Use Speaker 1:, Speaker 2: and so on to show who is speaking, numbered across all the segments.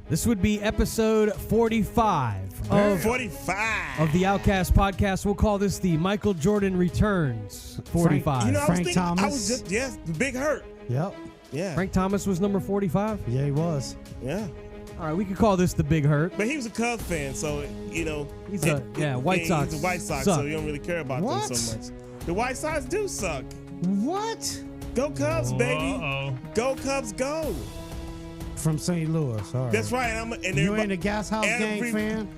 Speaker 1: This would be episode 45 of the Outcast podcast. We'll call this the Michael Jordan Returns 45.
Speaker 2: Frank Thomas. The Big Hurt.
Speaker 3: Yep.
Speaker 2: Yeah.
Speaker 1: Frank Thomas was number 45?
Speaker 3: Yeah, he was.
Speaker 2: Yeah.
Speaker 1: All right, we could call this the Big Hurt.
Speaker 2: But he was a Cubs fan, so,
Speaker 1: He's White Sox.
Speaker 2: He's a White Sox,
Speaker 1: suck.
Speaker 2: so you don't really care about them so much. The White Sox do suck.
Speaker 3: What?
Speaker 2: Go Cubs, baby.
Speaker 4: Uh-oh.
Speaker 2: Go Cubs, go.
Speaker 3: From St. Louis. All right.
Speaker 2: That's right.
Speaker 3: You ain't a Gas House Gang fan?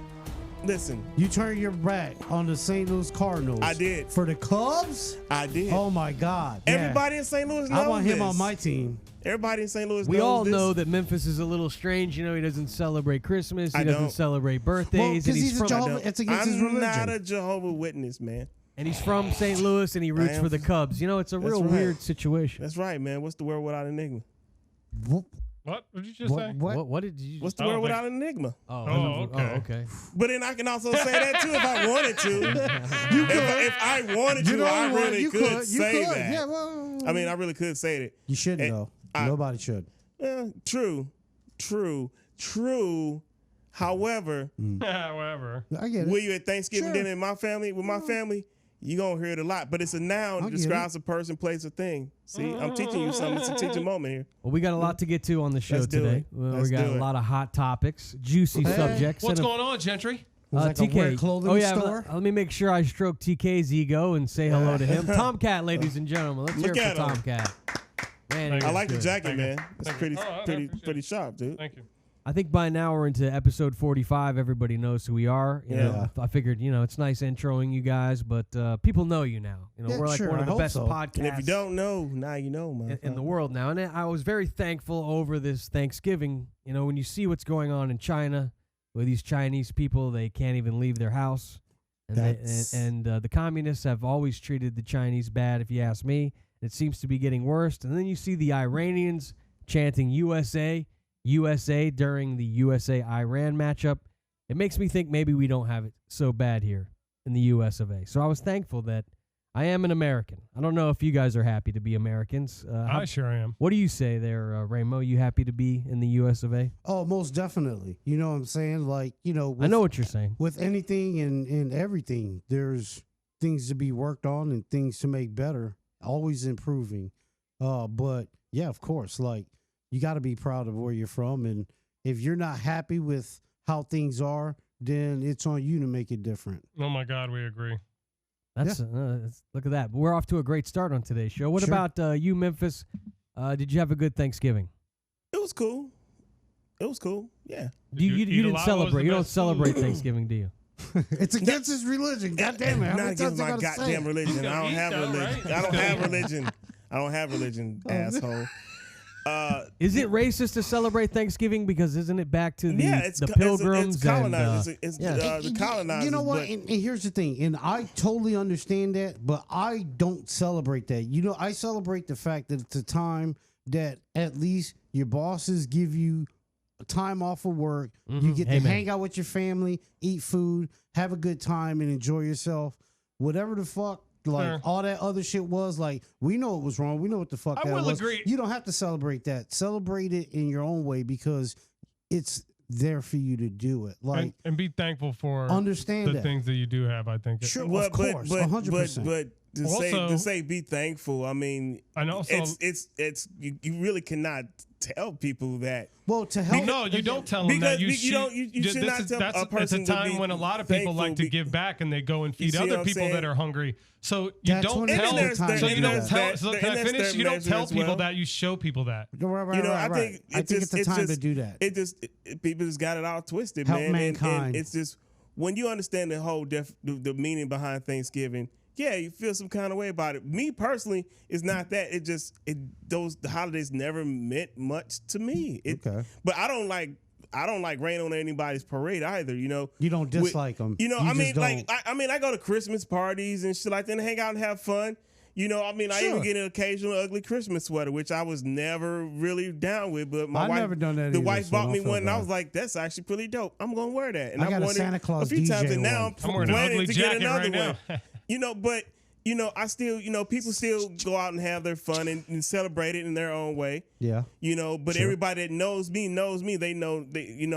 Speaker 2: Listen.
Speaker 3: You turned your back on the St. Louis Cardinals.
Speaker 2: I did.
Speaker 3: For the Cubs?
Speaker 2: I did.
Speaker 3: Oh, my God.
Speaker 2: Everybody in St. Louis knows
Speaker 3: I want him
Speaker 2: this.
Speaker 3: on my team.
Speaker 2: Everybody in St. Louis knows
Speaker 1: We all
Speaker 2: this.
Speaker 1: know that Memphis is a little strange. You know, he doesn't celebrate Christmas. He
Speaker 2: I
Speaker 1: doesn't
Speaker 2: don't.
Speaker 1: celebrate birthdays.
Speaker 3: Well,
Speaker 1: and
Speaker 3: he's a Jehovah. It's against his religion.
Speaker 2: I'm not a Jehovah Witness, man.
Speaker 1: And he's from St. Louis, and he roots for the Cubs. You know, it's a real weird situation.
Speaker 2: That's right, man. What's the word without enigma?
Speaker 4: What did you just say?
Speaker 1: What did you?
Speaker 2: What's the word without enigma?
Speaker 1: Okay.
Speaker 2: But then I can also say that too if I wanted to.
Speaker 3: You could.
Speaker 2: If I wanted to, I really could say that.
Speaker 3: Yeah, well,
Speaker 2: I mean, I really could say that.
Speaker 3: You shouldn't, though. Nobody should.
Speaker 2: True. However,
Speaker 4: I
Speaker 3: get it.
Speaker 2: will you at Thanksgiving dinner with my family, you're going to hear it a lot. But it's a noun that describes a person, place, or thing. See, I'm teaching you something. It's a teaching moment here.
Speaker 1: Well, we got a lot to get to on the show
Speaker 2: Let's do
Speaker 1: today.
Speaker 2: it.
Speaker 1: We got a lot of hot topics, juicy subjects.
Speaker 4: What's going on, Gentry?
Speaker 3: Like a weird clothing store?
Speaker 1: Let me make sure I stroke TK's ego and say hello to him. Tomcat, ladies and gentlemen. Let's hear it for Tomcat. Man,
Speaker 2: I like the jacket, man. It's
Speaker 4: you.
Speaker 2: pretty sharp, dude.
Speaker 4: Thank you.
Speaker 1: I think by now we're into episode 45. Everybody knows who we are. You know, I figured, it's nice introing you guys, but people know you now. We're like one of the best podcasts.
Speaker 2: And if you don't know, now you know, man.
Speaker 1: In the world now. And I was very thankful over this Thanksgiving. When you see what's going on in China with these Chinese people, they can't even leave their house. And the communists have always treated the Chinese bad, if you ask me. It seems to be getting worse. And then you see the Iranians chanting USA during the USA-Iran matchup. It makes me think maybe we don't have it so bad here in the US of A. So I was thankful that I am an American. I don't know if you guys are happy to be Americans.
Speaker 4: I sure am.
Speaker 1: What do you say there, Ramo? You happy to be in the US of A?
Speaker 3: Oh, most definitely. You know what I'm saying? Like,
Speaker 1: I know what you're saying.
Speaker 3: With anything and everything, there's things to be worked on and things to make better. Always improving. But, yeah, of course, like, you got to be proud of where you're from. And if you're not happy with how things are, then it's on you to make it different.
Speaker 4: Oh, my God, we agree.
Speaker 1: Look at that. We're off to a great start on today's show. What about you, Memphis? Did you have a good Thanksgiving?
Speaker 2: It was cool. Yeah.
Speaker 1: You didn't celebrate. You don't celebrate Thanksgiving, do you?
Speaker 3: It's against his religion. God damn it.
Speaker 2: Not against my goddamn religion. I don't have religion.
Speaker 4: Right?
Speaker 2: I don't have religion, asshole.
Speaker 1: Is it racist to celebrate Thanksgiving? Because isn't it back to the Pilgrims?
Speaker 2: It's colonizers. The colonizers.
Speaker 3: You know what? And here's the thing. And I totally understand that, but I don't celebrate that. I celebrate the fact that it's a time that at least your bosses give you time off of work. Mm-hmm. You get to hang out with your family, eat food, have a good time, and enjoy yourself. Whatever the fuck. All that other shit was we know it was wrong. We know what the fuck that was. I will agree. You don't have to celebrate that. Celebrate it in your own way because it's there for you to do it.
Speaker 4: And be thankful for
Speaker 3: the
Speaker 4: things that you do have. I think.
Speaker 3: Sure, of course, 100%.
Speaker 2: But to say be thankful. I mean,
Speaker 4: and also
Speaker 2: it's you really cannot tell people that.
Speaker 3: Well, to help.
Speaker 4: No, you don't tell them that. You
Speaker 2: should not tell a person.
Speaker 4: It's a time when a lot of people like to give back and they go and feed other people that are hungry. So you don't tell. So you don't tell. So can I finish? You don't tell people that. You show people that.
Speaker 3: I think it's a time to do that.
Speaker 2: People just got it all twisted,
Speaker 3: help
Speaker 2: man.
Speaker 3: Mankind.
Speaker 2: And it's just when you understand the whole the meaning behind Thanksgiving. Yeah, you feel some kind of way about it. Me personally, it's not that. The holidays never meant much to me. But I don't like rain on anybody's parade either. You
Speaker 3: don't dislike them.
Speaker 2: I go to Christmas parties and shit like that and hang out and have fun. I even get an occasional ugly Christmas sweater, which I was never really down with. But my wife,
Speaker 3: never done that
Speaker 2: the
Speaker 3: either,
Speaker 2: wife bought me one,
Speaker 3: bad.
Speaker 2: and I was like, "That's actually pretty dope. I'm gonna wear that." And
Speaker 3: I got a Santa Claus a few
Speaker 2: DJ
Speaker 3: times, and
Speaker 2: now I'm
Speaker 4: wearing an
Speaker 2: planning
Speaker 4: ugly
Speaker 2: to get
Speaker 4: jacket
Speaker 2: another
Speaker 4: right
Speaker 2: one.
Speaker 4: now.
Speaker 2: But I still, people still go out and have their fun and celebrate it in their own way.
Speaker 3: Yeah.
Speaker 2: But
Speaker 3: Sure. Everybody
Speaker 2: that knows me. They know,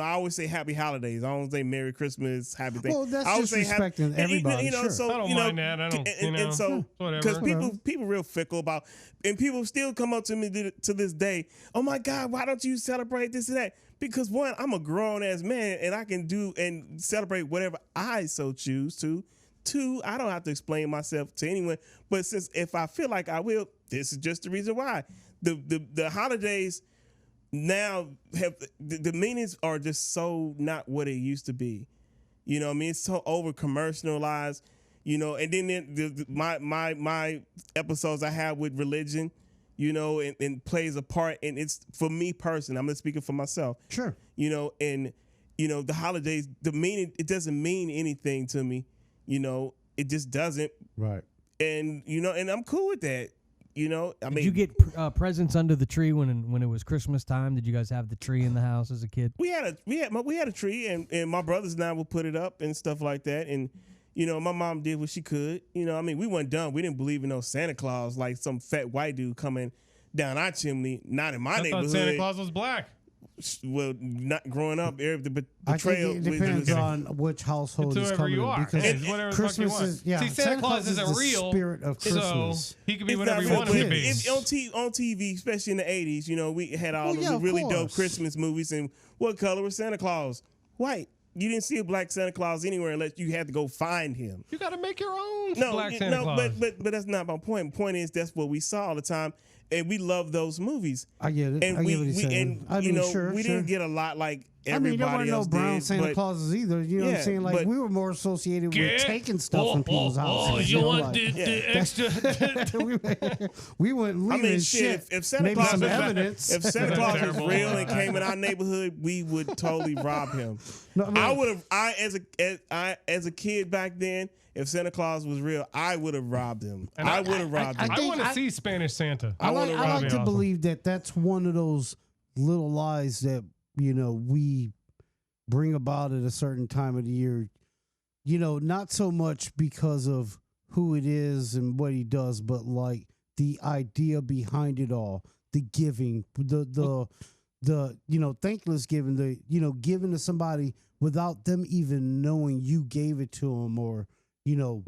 Speaker 2: I always say happy holidays. I always say Merry Christmas, happy things.
Speaker 3: Well, that's
Speaker 2: I always
Speaker 3: just respecting everybody. Sure.
Speaker 2: So,
Speaker 4: I don't mind that. I don't,
Speaker 2: and so,
Speaker 4: whatever.
Speaker 2: because people real fickle about, and people still come up to me to this day. Oh my God, why don't you celebrate this and that? Because one, I'm a grown ass man and I can do and celebrate whatever I so choose to. Two, I don't have to explain myself to anyone. But since if I feel like I will, this is just the reason why. The holidays now have the meanings are just so not what it used to be. You know what I mean? It's so over commercialized. And then my episodes I have with religion, and plays a part. And it's for me personally, I'm just speaking for myself.
Speaker 3: Sure.
Speaker 2: The holidays, the meaning, it doesn't mean anything to me. It just doesn't.
Speaker 3: Right.
Speaker 2: And and I'm cool with that.
Speaker 1: Did you get presents under the tree when it was Christmas time? Did you guys have the tree in the house as a kid?
Speaker 2: We had a tree, and my brothers and I would put it up and stuff like that. And my mom did what she could. We weren't dumb. We didn't believe in no Santa Claus like some fat white dude coming down our chimney. Not in my neighborhood.
Speaker 4: I thought Santa Claus was black.
Speaker 2: Well, not growing up, the
Speaker 3: I
Speaker 2: betrayal.
Speaker 3: think it depends on which household
Speaker 4: it's
Speaker 3: is
Speaker 4: whoever
Speaker 3: coming
Speaker 4: you
Speaker 3: in,
Speaker 4: are.
Speaker 3: because
Speaker 4: It's whatever the fuck you
Speaker 3: Christmas
Speaker 4: want.
Speaker 3: is
Speaker 4: See, Santa Claus isn't
Speaker 3: the
Speaker 4: real,
Speaker 3: spirit of Christmas.
Speaker 4: So he can be
Speaker 2: It's
Speaker 4: whatever
Speaker 2: not
Speaker 4: he wanted to be.
Speaker 2: On TV, especially in the 80s, we had all
Speaker 3: Well, yeah,
Speaker 2: the
Speaker 3: of
Speaker 2: really dope
Speaker 3: course.
Speaker 2: Christmas movies. And what color was Santa Claus? White. You didn't see a black Santa Claus anywhere unless you had to go find him.
Speaker 4: You got to make your own black Santa Claus.
Speaker 2: but that's not my point. The point is that's what we saw all the time, and we love those movies.
Speaker 3: I get it.
Speaker 2: And
Speaker 3: I get what he's saying.
Speaker 2: we didn't get a lot like everybody
Speaker 3: there weren't
Speaker 2: else
Speaker 3: no brown
Speaker 2: did,
Speaker 3: Santa
Speaker 2: but-
Speaker 3: Clauses either. You know what I'm
Speaker 2: Yeah,
Speaker 3: saying? Like
Speaker 2: but-
Speaker 3: we were more associated with taking stuff from people's houses.
Speaker 4: you
Speaker 3: know,
Speaker 4: want
Speaker 3: like-
Speaker 4: the extra?
Speaker 3: we wouldn't leave
Speaker 2: I mean,
Speaker 3: shit.
Speaker 2: if Santa
Speaker 3: maybe
Speaker 2: Claus
Speaker 3: some
Speaker 2: was
Speaker 3: evidence.
Speaker 2: If Santa Claus was
Speaker 4: Terrible.
Speaker 2: real and came in our neighborhood, we would totally rob him.
Speaker 3: No, I mean-
Speaker 2: I would have. As a kid back then, if Santa Claus was real, I would have robbed him.
Speaker 4: And
Speaker 2: I would have robbed him.
Speaker 4: I
Speaker 3: think
Speaker 4: want to
Speaker 3: I-
Speaker 4: see Spanish Santa.
Speaker 3: I like
Speaker 4: That'd be
Speaker 3: to
Speaker 4: awesome.
Speaker 3: believe that that's one of those little lies that we bring about at a certain time of the year. Not so much because of who it is and what he does, but like the idea behind it all, the giving, the thankless giving, giving to somebody without them even knowing you gave it to them or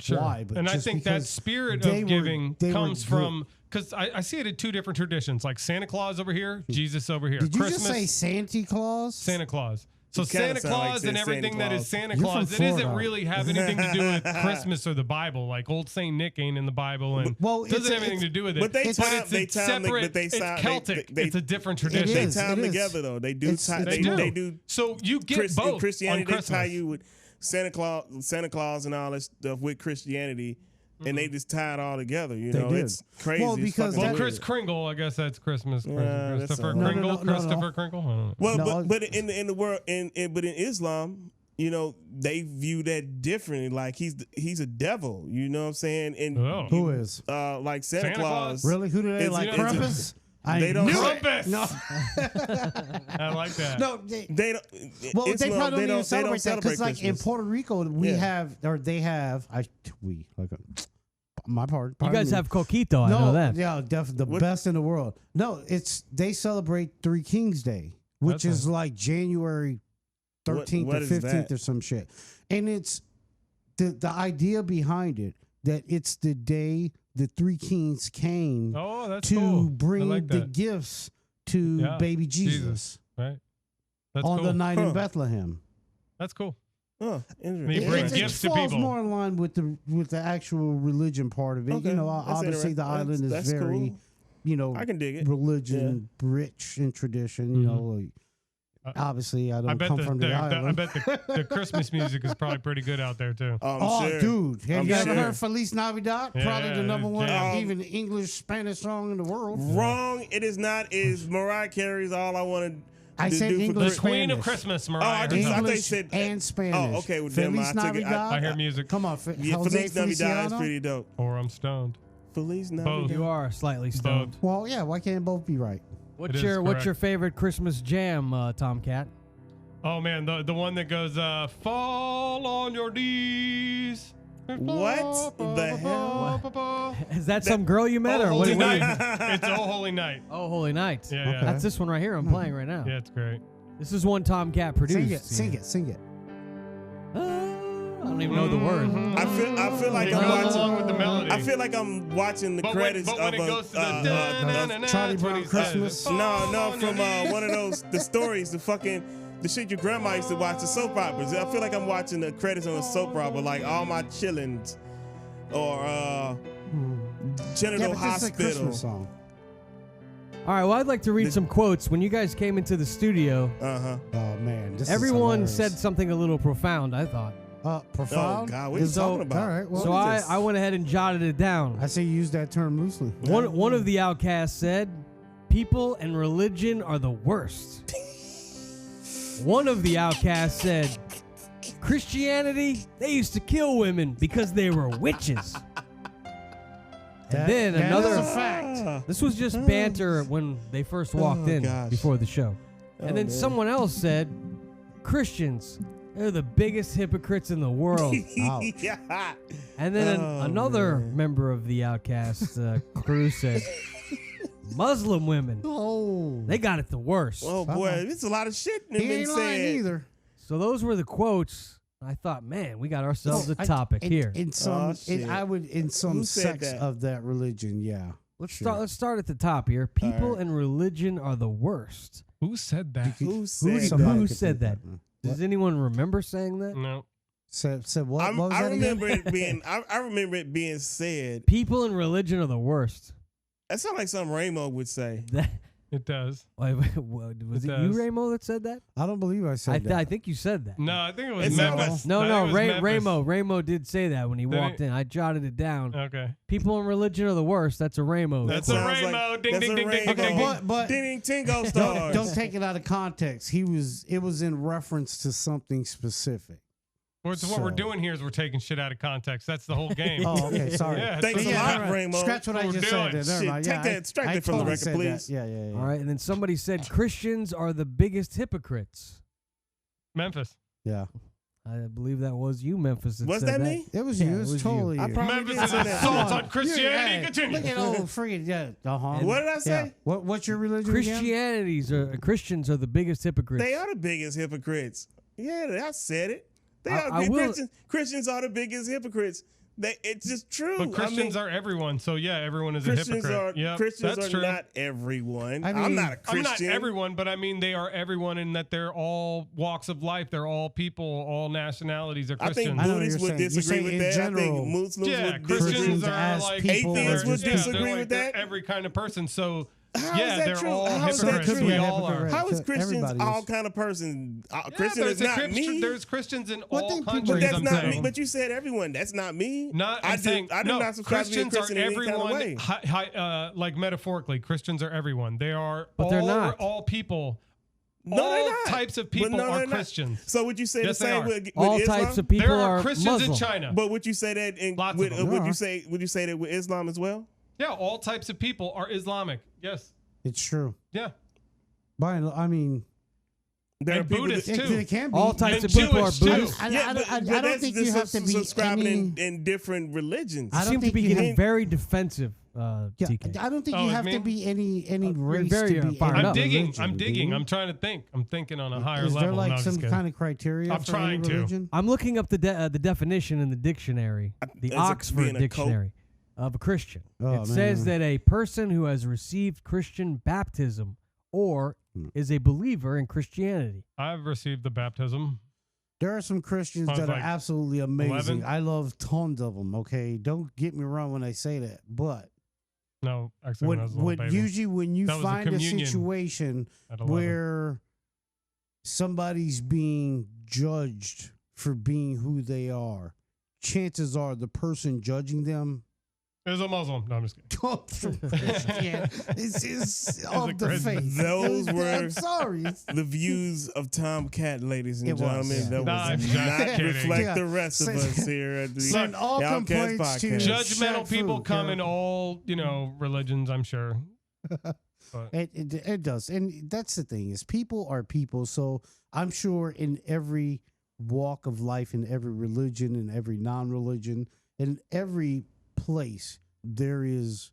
Speaker 4: Sure.
Speaker 3: why. But
Speaker 4: and I
Speaker 3: just
Speaker 4: think that
Speaker 3: because
Speaker 4: spirit
Speaker 3: they
Speaker 4: of
Speaker 3: were-
Speaker 4: giving
Speaker 3: they were
Speaker 4: comes
Speaker 3: good.
Speaker 4: from, because I see it in two different traditions, like Santa Claus over here, Jesus over here.
Speaker 3: Did you
Speaker 4: Christmas,
Speaker 3: just say Santa Claus?
Speaker 4: Santa Claus. So
Speaker 2: You kinda
Speaker 4: Santa
Speaker 2: sound like
Speaker 4: Claus
Speaker 2: saying
Speaker 4: and everything
Speaker 2: Santa
Speaker 4: that is
Speaker 2: Claus.
Speaker 4: Santa
Speaker 3: You're
Speaker 4: Claus,
Speaker 3: from
Speaker 4: it doesn't
Speaker 3: Florida.
Speaker 4: really have anything to do with Christmas or the Bible. Like old Saint Nick ain't in the Bible and
Speaker 3: Well,
Speaker 4: doesn't have
Speaker 3: it's-
Speaker 4: anything to do with it.
Speaker 2: But
Speaker 4: it's
Speaker 2: time,
Speaker 4: separate.
Speaker 2: but they
Speaker 4: It's
Speaker 2: sound,
Speaker 4: Celtic.
Speaker 2: They,
Speaker 4: it's a different
Speaker 3: It
Speaker 4: tradition.
Speaker 2: They
Speaker 3: is,
Speaker 2: tie them
Speaker 3: it is.
Speaker 2: together though. They do.
Speaker 3: It's-
Speaker 2: Tie,
Speaker 3: it's
Speaker 2: they,
Speaker 3: true.
Speaker 2: they do.
Speaker 4: So you get
Speaker 2: In
Speaker 4: both
Speaker 2: Christianity,
Speaker 4: on
Speaker 2: they
Speaker 4: Christmas.
Speaker 2: tie you with Santa Claus, and all that stuff with Christianity, and they just tie it all together.
Speaker 3: They did.
Speaker 2: It's crazy.
Speaker 3: Well,
Speaker 2: It's
Speaker 3: because
Speaker 2: fucking
Speaker 4: Well,
Speaker 3: that-
Speaker 2: weird.
Speaker 4: Chris Kringle, I guess that's Christmas.
Speaker 2: Yeah, that's
Speaker 4: Christopher
Speaker 2: all right.
Speaker 4: Kringle.
Speaker 3: No.
Speaker 4: Christopher Kringle. I don't know.
Speaker 2: Well,
Speaker 3: No,
Speaker 2: but in the world, but in Islam, they view that differently. Like he's a devil. You know what I'm saying? And
Speaker 4: Oh.
Speaker 3: Who is?
Speaker 2: like Santa
Speaker 4: Santa
Speaker 2: Claus.
Speaker 4: Claus?
Speaker 3: Really? Who do they
Speaker 2: It's-
Speaker 3: like?
Speaker 2: it's-
Speaker 3: Krampus?
Speaker 2: they don't-
Speaker 3: knew it.
Speaker 4: Krampus!
Speaker 3: No,
Speaker 4: I like that.
Speaker 3: no.
Speaker 2: They don't.
Speaker 3: Well, they
Speaker 2: Islam,
Speaker 3: probably don't even
Speaker 2: they
Speaker 3: celebrate
Speaker 2: don't
Speaker 3: that
Speaker 2: celebrate
Speaker 3: because, like in
Speaker 2: Christmas.
Speaker 3: Puerto Rico, we
Speaker 2: Yeah.
Speaker 3: have, or they have. My part.
Speaker 1: You
Speaker 3: pardon
Speaker 1: guys
Speaker 3: me.
Speaker 1: have coquito, I
Speaker 3: No,
Speaker 1: know that.
Speaker 3: yeah, definitely the
Speaker 2: What-
Speaker 3: best in the world. No, they celebrate Three Kings Day, which
Speaker 4: That's
Speaker 3: is like January 13th
Speaker 2: what
Speaker 3: or
Speaker 2: is
Speaker 3: 15th
Speaker 2: that?
Speaker 3: or some shit. And it's the idea behind it that it's the day the three kings came
Speaker 4: Oh, that's
Speaker 3: to
Speaker 4: cool. I
Speaker 3: bring
Speaker 4: like
Speaker 3: the
Speaker 4: that.
Speaker 3: gifts to
Speaker 4: Yeah,
Speaker 3: baby Jesus,
Speaker 4: Right. That's
Speaker 3: on
Speaker 4: cool.
Speaker 3: the night
Speaker 2: Huh.
Speaker 3: in Bethlehem.
Speaker 4: That's cool.
Speaker 2: Oh,
Speaker 4: They
Speaker 2: interesting.
Speaker 4: bring
Speaker 3: It
Speaker 4: gifts to
Speaker 3: falls
Speaker 4: people.
Speaker 3: more in line with the actual religion part of it.
Speaker 2: Okay,
Speaker 3: You know,
Speaker 2: that's
Speaker 3: obviously the
Speaker 2: interesting.
Speaker 3: island is
Speaker 2: That's
Speaker 3: very,
Speaker 2: cool. I can dig it.
Speaker 3: religion rich in tradition. You know, like, obviously I
Speaker 4: I
Speaker 3: don't
Speaker 4: bet
Speaker 3: come from the
Speaker 4: I
Speaker 3: island.
Speaker 4: bet the Christmas music is probably pretty good out there too.
Speaker 2: I'm
Speaker 3: Oh,
Speaker 2: sure.
Speaker 3: dude, have
Speaker 2: I'm
Speaker 3: you ever
Speaker 2: sure.
Speaker 3: heard Feliz Navidad? Probably
Speaker 4: Yeah,
Speaker 3: the number one
Speaker 4: yeah.
Speaker 3: even English Spanish song in the world.
Speaker 2: Wrong. It is not. Is Mariah Carey's all I want to
Speaker 3: I said
Speaker 2: do for
Speaker 3: English,
Speaker 4: The Queen of
Speaker 3: Spanish.
Speaker 4: Christmas,
Speaker 2: I
Speaker 4: Mariah.
Speaker 2: just-
Speaker 4: herself.
Speaker 2: thought they
Speaker 3: English
Speaker 2: said-
Speaker 3: and Spanish.
Speaker 2: Oh, okay, well, then
Speaker 3: Feliz
Speaker 2: I took it-
Speaker 3: Navidad.
Speaker 4: I hear music.
Speaker 3: Come on,
Speaker 2: Yeah,
Speaker 3: Jose
Speaker 2: Feliz Navidad is
Speaker 3: Feliciano?
Speaker 2: pretty dope.
Speaker 4: Or I'm stoned.
Speaker 2: Feliz
Speaker 4: Both.
Speaker 2: Navidad.
Speaker 1: You are slightly stoned.
Speaker 3: Well, yeah. Why can't both be right?
Speaker 1: What's
Speaker 4: is
Speaker 1: your
Speaker 4: correct.
Speaker 1: favorite Christmas jam, Tomcat?
Speaker 4: Oh man, the one that goes fall on your knees.
Speaker 2: What the hell?
Speaker 4: well,
Speaker 1: Is that some girl you met, or
Speaker 4: Holy
Speaker 1: what?
Speaker 4: Night. It's Oh Holy Night.
Speaker 1: Oh, Holy Night.
Speaker 4: Yeah,
Speaker 3: Okay.
Speaker 4: yeah.
Speaker 1: That's this one right here. I'm playing right now.
Speaker 4: Yeah, it's great.
Speaker 1: This is one Tomcat produced.
Speaker 3: Sing it.
Speaker 1: I don't even know the word.
Speaker 2: I feel like
Speaker 4: It
Speaker 2: I'm
Speaker 4: goes
Speaker 2: watching.
Speaker 4: along with the melody.
Speaker 2: I feel like I'm watching the credits
Speaker 4: but when
Speaker 2: of
Speaker 4: it goes to the
Speaker 3: Charlie Brown Christmas.
Speaker 2: no, from one of those the stories, the shit your grandma used to watch, the soap operas. I feel like I'm watching the credits on a soap opera, like All My Chillins or General
Speaker 3: This is a
Speaker 2: Hospital.
Speaker 3: Christmas song.
Speaker 1: All right, well, I'd like to read some quotes. When you guys came into the studio,
Speaker 3: Oh man, this
Speaker 1: everyone
Speaker 3: is
Speaker 1: said something a little profound, I thought.
Speaker 3: profound.
Speaker 2: Oh God, what are you talking about?
Speaker 3: All right, well,
Speaker 1: So I went ahead and jotted it down.
Speaker 3: I say use that term loosely.
Speaker 1: One of the outcasts said, "People and religion are the worst." One of the outcasts said, "Christianity, they used to kill women because they were witches." And then
Speaker 3: that
Speaker 1: another
Speaker 3: is a fact.
Speaker 1: This was just banter when they first walked in
Speaker 2: gosh.
Speaker 1: before the show. And then
Speaker 2: man.
Speaker 1: someone else said, "Christians, they're the biggest hypocrites in the world."
Speaker 2: Yeah.
Speaker 1: And then
Speaker 2: Oh,
Speaker 1: another member of the Outcast crew said, "Muslim women,
Speaker 3: Oh,
Speaker 1: they got it the worst."
Speaker 2: Oh boy, it's a lot of shit that
Speaker 3: he
Speaker 2: been
Speaker 3: ain't lying
Speaker 2: said.
Speaker 3: either.
Speaker 1: So those were the quotes. I thought, man, we got ourselves a
Speaker 3: I-
Speaker 1: topic
Speaker 3: in,
Speaker 1: here.
Speaker 3: In some,
Speaker 2: shit.
Speaker 3: I would in some
Speaker 2: Who said
Speaker 3: sects
Speaker 2: that?
Speaker 3: of that religion, yeah.
Speaker 1: Let's
Speaker 3: sure.
Speaker 1: start at the top here. People
Speaker 2: right.
Speaker 1: and religion are the worst.
Speaker 4: Who said that?
Speaker 2: Who said
Speaker 3: Somebody
Speaker 1: Who
Speaker 3: could
Speaker 1: said
Speaker 3: do
Speaker 1: that? Does anyone remember saying that?
Speaker 4: No.
Speaker 3: Said what? What was
Speaker 2: I
Speaker 3: that
Speaker 2: remember
Speaker 3: again?
Speaker 2: it being. I remember it being said.
Speaker 1: People and religion are the worst.
Speaker 2: That sounds like something Ramo would say.
Speaker 1: That,
Speaker 4: It does.
Speaker 1: was it you,
Speaker 4: does.
Speaker 1: Ramo, that said that?
Speaker 3: I don't believe I said that.
Speaker 1: I think you said that.
Speaker 4: No, I think it was
Speaker 2: It's
Speaker 4: Memphis.
Speaker 1: No,
Speaker 4: I think it was Memphis.
Speaker 1: Ramo did say that when he
Speaker 4: Did
Speaker 1: walked
Speaker 4: he?
Speaker 1: in. I jotted it down.
Speaker 4: Okay.
Speaker 1: People and religion are the worst. That's a Ramo.
Speaker 4: That's a
Speaker 2: Sounds
Speaker 4: Ramo.
Speaker 2: like-
Speaker 4: Ding,
Speaker 2: that's
Speaker 4: ding,
Speaker 2: a
Speaker 4: ding, ding,
Speaker 2: Ramo.
Speaker 4: ding, ding.
Speaker 3: but
Speaker 2: Ding ding tingo
Speaker 3: don't,
Speaker 2: stars.
Speaker 3: don't take it out of context. It was in reference to something specific.
Speaker 4: What we're
Speaker 3: So-
Speaker 4: doing here is we're taking shit out of context. That's the whole game.
Speaker 3: Oh, okay, sorry.
Speaker 4: Yeah,
Speaker 2: Thanks
Speaker 4: so
Speaker 2: a
Speaker 4: yeah,
Speaker 2: lot,
Speaker 3: right.
Speaker 2: Ramo.
Speaker 3: Scratch what I
Speaker 4: We're
Speaker 3: just
Speaker 4: doing.
Speaker 3: said. There. Never
Speaker 2: Shit,
Speaker 3: mind.
Speaker 2: take
Speaker 3: Yeah,
Speaker 2: that- strike that from the
Speaker 3: totally
Speaker 2: record,
Speaker 3: said that.
Speaker 2: please.
Speaker 3: Yeah.
Speaker 1: All right, and then somebody said Christians are the biggest hypocrites.
Speaker 4: Memphis.
Speaker 3: Yeah.
Speaker 1: I believe that was you, Memphis.
Speaker 2: Was that me?
Speaker 3: It was
Speaker 1: Yeah,
Speaker 3: you.
Speaker 1: it
Speaker 3: It
Speaker 1: was
Speaker 3: was
Speaker 1: you.
Speaker 3: totally
Speaker 2: I
Speaker 3: you.
Speaker 2: probably
Speaker 4: Memphis
Speaker 2: did
Speaker 4: is
Speaker 2: say that.
Speaker 4: assault
Speaker 3: Come
Speaker 4: on Christianity.
Speaker 3: Hey,
Speaker 4: Continue.
Speaker 3: Look at old freaking yeah.
Speaker 2: What did I say?
Speaker 3: Yeah. What's your religion again?
Speaker 1: Christians are the biggest hypocrites.
Speaker 2: They are the biggest hypocrites. Yeah, I said it. They
Speaker 1: I
Speaker 2: are
Speaker 1: will-
Speaker 2: Christians are the biggest hypocrites. It's just true.
Speaker 4: But Christians are everyone, so yeah, everyone is a
Speaker 2: Christians
Speaker 4: hypocrite.
Speaker 2: are
Speaker 4: Yep,
Speaker 2: Christians
Speaker 4: that's
Speaker 2: are
Speaker 4: true.
Speaker 2: not everyone.
Speaker 3: I
Speaker 2: I'm
Speaker 3: mean-
Speaker 2: not a
Speaker 4: I'm
Speaker 2: Christian.
Speaker 4: not everyone, but I mean they are everyone in that they're all walks of life. They're all people, all nationalities are
Speaker 2: I think
Speaker 4: Christians.
Speaker 3: I know what
Speaker 2: Buddhists
Speaker 3: you're
Speaker 2: would
Speaker 3: saying. You're
Speaker 2: disagree
Speaker 3: saying
Speaker 2: with
Speaker 3: in
Speaker 2: that. I
Speaker 3: general.
Speaker 2: think Muslims
Speaker 4: yeah,
Speaker 2: would
Speaker 4: Christians
Speaker 2: disagree.
Speaker 4: are
Speaker 3: as
Speaker 4: like
Speaker 3: people
Speaker 2: Atheists would
Speaker 4: they're
Speaker 2: disagree
Speaker 4: like-
Speaker 2: with
Speaker 4: they're
Speaker 2: that.
Speaker 4: every kind of person. So
Speaker 2: How
Speaker 4: yeah,
Speaker 2: is that
Speaker 4: they're
Speaker 2: true?
Speaker 4: all
Speaker 2: How is that
Speaker 4: hypocrites.
Speaker 2: true?
Speaker 4: We
Speaker 3: Yeah,
Speaker 4: all are.
Speaker 3: hypocrite.
Speaker 2: How is Christians
Speaker 3: Everybody
Speaker 2: all
Speaker 3: is.
Speaker 2: kind of person?
Speaker 4: Yeah,
Speaker 2: Christian is not me.
Speaker 4: There's Christians in
Speaker 3: Well, I
Speaker 4: all
Speaker 3: think people-
Speaker 4: countries.
Speaker 2: But that's
Speaker 4: I'm
Speaker 2: not
Speaker 4: saying.
Speaker 2: me. But you said everyone. That's not me.
Speaker 4: Not,
Speaker 2: I
Speaker 4: I'm
Speaker 2: do.
Speaker 4: saying,
Speaker 2: I do
Speaker 4: no,
Speaker 2: not subscribe to be a
Speaker 4: Christians
Speaker 2: Christian
Speaker 4: are
Speaker 2: in any kind of
Speaker 4: everyone.
Speaker 2: way.
Speaker 4: Like metaphorically, Christians are everyone. They are.
Speaker 1: But they're
Speaker 4: all,
Speaker 1: not.
Speaker 4: all people.
Speaker 2: No,
Speaker 4: all
Speaker 2: they're not.
Speaker 4: types of
Speaker 2: But
Speaker 4: people
Speaker 2: no,
Speaker 4: are
Speaker 2: they're not.
Speaker 4: Christians.
Speaker 2: So would you say
Speaker 4: Yes,
Speaker 2: the
Speaker 4: they
Speaker 2: same
Speaker 4: are.
Speaker 2: with
Speaker 1: All
Speaker 2: Islam?
Speaker 1: types of people
Speaker 4: There
Speaker 1: are
Speaker 4: are Christians
Speaker 1: Muslim.
Speaker 4: in China.
Speaker 2: But would you say that in
Speaker 4: Lots of
Speaker 2: with,
Speaker 4: them.
Speaker 2: would
Speaker 3: Yeah.
Speaker 2: you say that with Islam as well?
Speaker 4: Yeah, all types of people are Islamic. Yes.
Speaker 3: It's true.
Speaker 4: Yeah.
Speaker 3: I mean,
Speaker 2: There
Speaker 4: And
Speaker 2: are people
Speaker 4: Buddhists,
Speaker 2: that,
Speaker 4: too.
Speaker 3: it can be.
Speaker 1: All types
Speaker 4: And
Speaker 1: of people are
Speaker 4: Jewish, too.
Speaker 1: Buddhists.
Speaker 3: I
Speaker 2: yeah, but
Speaker 3: don't
Speaker 2: that's
Speaker 3: think
Speaker 2: just
Speaker 3: you have to be
Speaker 2: subscribing
Speaker 3: any.
Speaker 2: in different religions.
Speaker 3: I
Speaker 1: You
Speaker 3: don't
Speaker 1: seem to
Speaker 3: think
Speaker 1: be
Speaker 3: you
Speaker 1: getting
Speaker 2: have-
Speaker 1: very defensive,
Speaker 3: Yeah,
Speaker 1: TK.
Speaker 3: I don't think
Speaker 4: Oh,
Speaker 3: you
Speaker 4: it's
Speaker 3: have
Speaker 4: me?
Speaker 3: to be any
Speaker 1: you're
Speaker 3: race
Speaker 1: very,
Speaker 3: to be.
Speaker 1: fired
Speaker 3: any
Speaker 1: up.
Speaker 4: I'm digging.
Speaker 3: religion,
Speaker 4: I'm
Speaker 3: do
Speaker 4: digging.
Speaker 3: you?
Speaker 4: I'm trying to think. I'm thinking on a higher
Speaker 3: Is
Speaker 4: level.
Speaker 3: there like
Speaker 4: No, I'm
Speaker 3: some
Speaker 4: just kidding.
Speaker 3: kind of criteria
Speaker 4: I'm
Speaker 3: for
Speaker 4: trying
Speaker 3: any
Speaker 4: to.
Speaker 3: religion?
Speaker 1: I'm looking up the definition in the dictionary, the
Speaker 2: Is it
Speaker 1: Oxford
Speaker 2: being a cult?
Speaker 1: Dictionary of a Christian.
Speaker 3: Oh,
Speaker 1: It says
Speaker 3: man.
Speaker 1: that a person who has received Christian baptism or is a believer in Christianity.
Speaker 4: I've received the baptism.
Speaker 3: There are some Christians
Speaker 4: I was
Speaker 3: that are
Speaker 4: like
Speaker 3: absolutely amazing.
Speaker 4: 11.
Speaker 3: I love tons of them. Okay, don't get me wrong when I say that, but
Speaker 4: No, actually, when I was a little baby.
Speaker 3: usually when you
Speaker 4: That was a
Speaker 3: find a
Speaker 4: communion
Speaker 3: situation
Speaker 4: At 11.
Speaker 3: where somebody's being judged for being who they are, chances are the person judging them
Speaker 4: It was a Muslim. No, I'm just kidding.
Speaker 3: come from Christian. It's of the
Speaker 4: Christian.
Speaker 3: faith.
Speaker 2: Those
Speaker 3: I'm
Speaker 2: were-
Speaker 3: sorry.
Speaker 2: The views of Tom Cat, ladies and
Speaker 3: It was,
Speaker 2: gentlemen,
Speaker 3: yeah.
Speaker 2: that
Speaker 4: Nah,
Speaker 2: was
Speaker 4: I'm just
Speaker 2: not
Speaker 4: kidding.
Speaker 2: reflect
Speaker 3: Yeah.
Speaker 2: the rest of us here at the
Speaker 3: Send all
Speaker 2: Outcast
Speaker 3: complaints to
Speaker 2: Podcast.
Speaker 4: Judgmental
Speaker 3: Shaq
Speaker 4: people
Speaker 3: Fu,
Speaker 4: come
Speaker 3: yeah.
Speaker 4: in all, religions, I'm sure. But
Speaker 3: It does, and that's the thing is people are people. So I'm sure in every walk of life, in every religion, in every non-religion, in every place, there is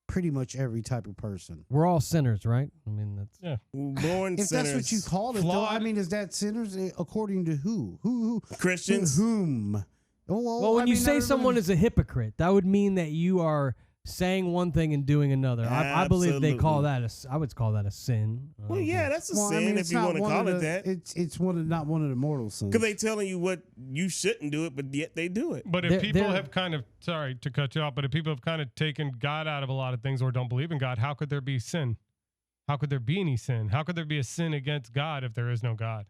Speaker 3: pretty much every type of person.
Speaker 1: We're all sinners, right? I mean, that's
Speaker 2: born
Speaker 3: if
Speaker 2: sinners.
Speaker 3: that's what you call it, though, I mean, is that sinners according to who? Who?
Speaker 2: Christians?
Speaker 3: Whom?
Speaker 1: Well, when you say someone is a hypocrite, that would mean that you are saying one thing and doing another. I believe they call that I would call that a sin.
Speaker 2: Well, yeah, that's a sin if you want to call it that.
Speaker 3: It's not one of the mortal sins.
Speaker 2: Because they telling you what you shouldn't do it, but yet they do it.
Speaker 4: But if people have kind of, sorry to cut you off, but if people have kind of taken God out of a lot of things or don't believe in God, how could there be sin? How could there be any sin? How could there be a sin against God if there is no God?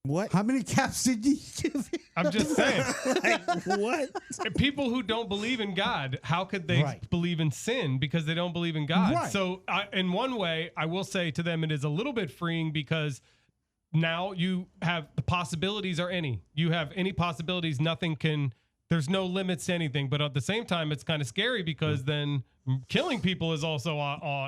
Speaker 2: What?
Speaker 3: How many caps did you give?
Speaker 4: I'm just saying.
Speaker 2: Like, what?
Speaker 4: People who don't believe in God, how could they believe in sin because they don't believe in God?
Speaker 3: Right.
Speaker 4: So in one way, I will say to them, it is a little bit freeing because now you have the possibilities are any. You have any possibilities. There's no limits to anything. But at the same time, it's kind of scary because then killing people is also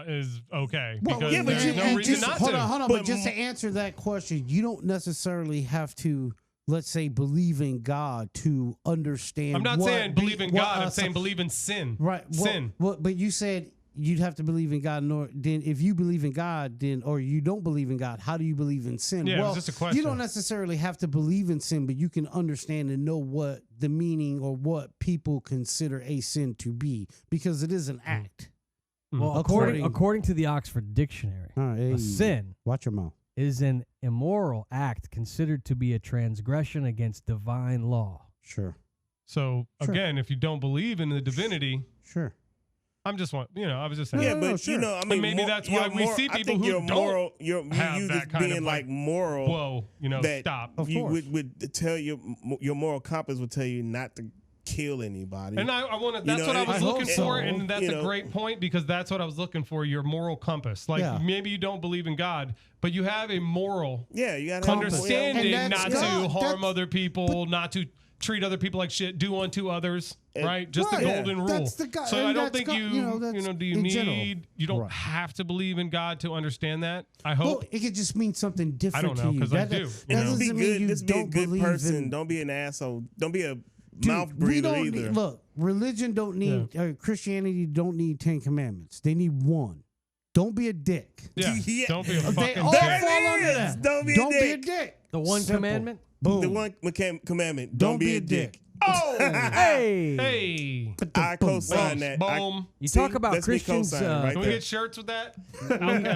Speaker 4: is okay. Because there's no reason not to.
Speaker 3: Hold on. But just to answer that question, you don't necessarily have to, let's say, believe in God to understand.
Speaker 4: I'm not saying believe in God. I'm saying believe in sin.
Speaker 3: Right.
Speaker 4: Sin.
Speaker 3: But you said you'd have to believe in God. Then if you believe in God, or you don't believe in God, how do you believe in sin?
Speaker 4: Yeah, it's just a question.
Speaker 3: You don't necessarily have to believe in sin, but you can understand and know what the meaning or what people consider a sin to be, because it is an act.
Speaker 1: Well, according to the Oxford Dictionary, a sin,
Speaker 3: watch your mouth,
Speaker 1: is an immoral act considered to be a transgression against divine law.
Speaker 3: Sure.
Speaker 4: So again, if you don't believe in the divinity,
Speaker 3: sure.
Speaker 4: I was just saying.
Speaker 2: Yeah, but
Speaker 3: sure.
Speaker 2: I mean,
Speaker 4: maybe that's why we see people who don't have
Speaker 2: you
Speaker 4: that
Speaker 2: just
Speaker 4: kind
Speaker 2: being
Speaker 4: of
Speaker 2: like moral.
Speaker 4: Whoa,
Speaker 2: that
Speaker 4: stop.
Speaker 3: Of
Speaker 2: you
Speaker 3: course.
Speaker 2: would tell your moral compass would tell you not to kill anybody.
Speaker 4: And I want to. That's what I was looking for, and that's a great point because that's what I was looking for. Your moral compass. Like maybe you don't believe in God, but you have a moral.
Speaker 2: Yeah, you got to
Speaker 4: understanding not to harm other people, not to treat other people like shit, do unto others, right? Just the golden rule. So I don't think you don't have to believe in God to understand that. I hope.
Speaker 3: Well, it could just mean something different.
Speaker 4: I don't know because I do.
Speaker 2: Just be good. Just be a good person. Don't be an asshole. Don't be a mouth breather either.
Speaker 3: Look, religion don't need Christianity don't need 10 commandments. They need one. Don't be a dick.
Speaker 4: Yeah. Don't be a fucking
Speaker 3: all
Speaker 4: dick.
Speaker 3: fall under that.
Speaker 2: Don't be a dick.
Speaker 1: The one commandment?
Speaker 3: Boom.
Speaker 2: The one commandment. Don't be a dick.
Speaker 4: Oh,
Speaker 1: hey!
Speaker 2: I co-sign that.
Speaker 4: Boom.
Speaker 1: You talk about Christians.
Speaker 2: Can
Speaker 4: we get shirts with that?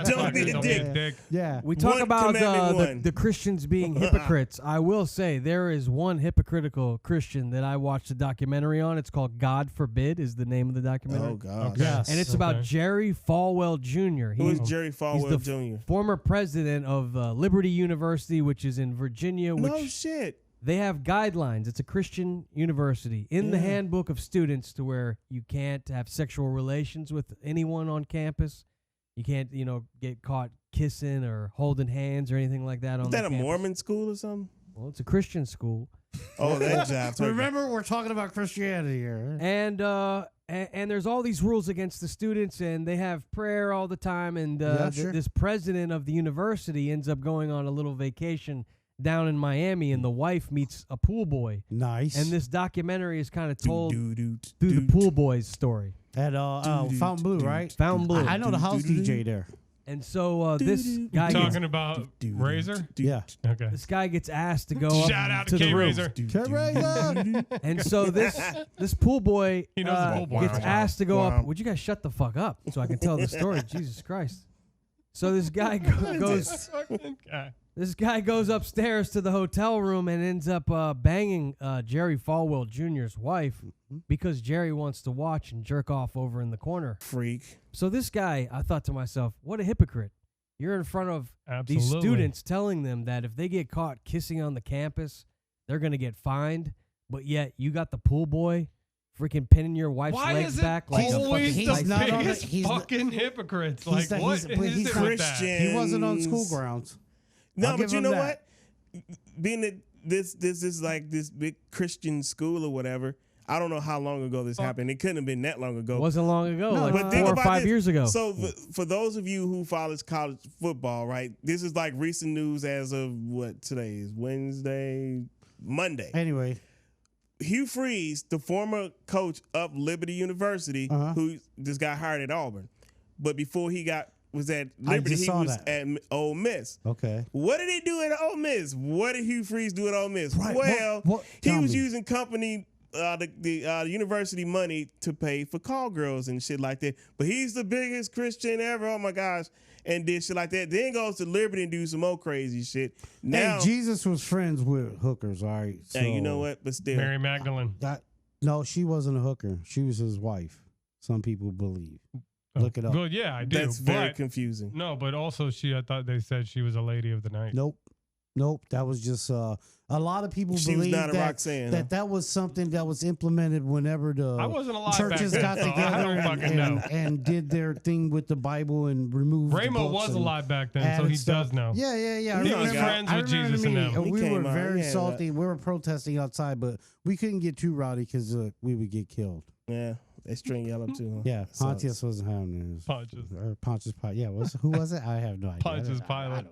Speaker 2: Don't be a dick.
Speaker 3: Yeah.
Speaker 1: We talk
Speaker 2: One
Speaker 1: about
Speaker 2: commandment
Speaker 1: the Christians being hypocrites. I will say there is one hypocritical Christian that I watched a documentary on. It's called God Forbid is the name of the documentary.
Speaker 2: Oh, God.
Speaker 4: Okay.
Speaker 3: Yes.
Speaker 1: And it's about Jerry Falwell Jr.
Speaker 2: Who is Jerry Falwell Jr.?
Speaker 1: Former president of Liberty University, which is in Virginia.
Speaker 2: No shit.
Speaker 1: They have guidelines. It's a Christian university in the handbook of students to where you can't have sexual relations with anyone on campus. You can't, get caught kissing or holding hands or anything like that.
Speaker 2: Is that a Mormon school or something?
Speaker 1: Well, it's a Christian school.
Speaker 2: Oh, that job.
Speaker 3: Remember, we're talking about Christianity here.
Speaker 1: And there's all these rules against the students, and they have prayer all the time. And this president of the university ends up going on a little vacation down in Miami, and the wife meets a pool boy.
Speaker 3: Nice.
Speaker 1: And this documentary is kind of told through the pool boy's story.
Speaker 3: At Fountain Blue, right?
Speaker 1: Fountain Blue.
Speaker 3: I know the house DJ there.
Speaker 1: And so this guy
Speaker 4: talking about Razor?
Speaker 3: Yeah.
Speaker 4: Okay.
Speaker 1: This guy gets asked to go up
Speaker 4: Shout out
Speaker 1: to the room.
Speaker 4: Razor.
Speaker 1: And so this pool boy
Speaker 4: He knows the pool boy.
Speaker 1: gets asked to go up. Would you guys shut the fuck up so I can tell the story? Jesus Christ. So this guy goes This guy goes upstairs to the hotel room and ends up banging Jerry Falwell Jr.'s wife because Jerry wants to watch and jerk off over in the corner.
Speaker 2: Freak.
Speaker 1: So this guy, I thought to myself, what a hypocrite. You're in front of these students telling them that if they get caught kissing on the campus, they're going to get fined. But yet you got the pool boy freaking pinning your wife's legs back like a fucking
Speaker 4: biggest fucking hypocrites. Like, what is it with that?
Speaker 3: He wasn't on school grounds.
Speaker 2: No, but you know what? Being that this is like this big Christian school or whatever, I don't know how long ago this happened. It couldn't have been that long ago.
Speaker 1: It wasn't long ago,
Speaker 2: no,
Speaker 1: like
Speaker 2: but
Speaker 1: 4 or 5 years ago.
Speaker 2: So for those of you who follows college football, right, this is like recent news as of what today is Monday.
Speaker 3: Anyway.
Speaker 2: Hugh Freeze, the former coach of Liberty University, who just got hired at Auburn, but before he was at Liberty, he was at Ole Miss.
Speaker 3: Okay.
Speaker 2: What did he do at Ole Miss? What did Hugh Freeze do at Ole Miss?
Speaker 3: Right.
Speaker 2: Well, he was using the university money to pay for call girls and shit like that. But he's the biggest Christian ever. Oh my gosh. And did shit like that. Then goes to Liberty and do some more crazy shit. Now,
Speaker 3: hey, Jesus was friends with hookers, all right? So
Speaker 2: hey, you know what? But still.
Speaker 4: Mary Magdalene.
Speaker 3: No, she wasn't a hooker. She was his wife. Some people believe. Look it up.
Speaker 4: Well, yeah, I do.
Speaker 2: That's very confusing.
Speaker 4: No, but also I thought they said she was a lady of the night.
Speaker 3: Nope. That was just a lot of people
Speaker 2: She
Speaker 3: believe
Speaker 2: was not a
Speaker 3: that
Speaker 2: Roxanne,
Speaker 3: that was something that was implemented whenever
Speaker 4: I wasn't alive
Speaker 3: churches
Speaker 4: back
Speaker 3: got
Speaker 4: then, so I
Speaker 3: together
Speaker 4: don't fucking know.
Speaker 3: and did their thing with the Bible and removed.
Speaker 4: Ramo was alive back then, so he does know.
Speaker 3: Yeah.
Speaker 2: He
Speaker 3: I
Speaker 2: was
Speaker 3: remember-
Speaker 4: friends
Speaker 3: I
Speaker 4: with
Speaker 3: remember
Speaker 4: Jesus
Speaker 3: the
Speaker 4: and
Speaker 3: meeting,
Speaker 4: them.
Speaker 2: He
Speaker 3: we were
Speaker 2: came out,
Speaker 3: very
Speaker 2: yeah,
Speaker 3: salty. We were protesting outside, but we couldn't get too rowdy because we would get killed.
Speaker 2: Yeah, they string y'all up too. Huh?
Speaker 3: Yeah,
Speaker 2: So-
Speaker 3: Pontius wasn't having this. Pontius Pilate. Yeah, who was it? I have no idea.
Speaker 4: Pontius Pilate.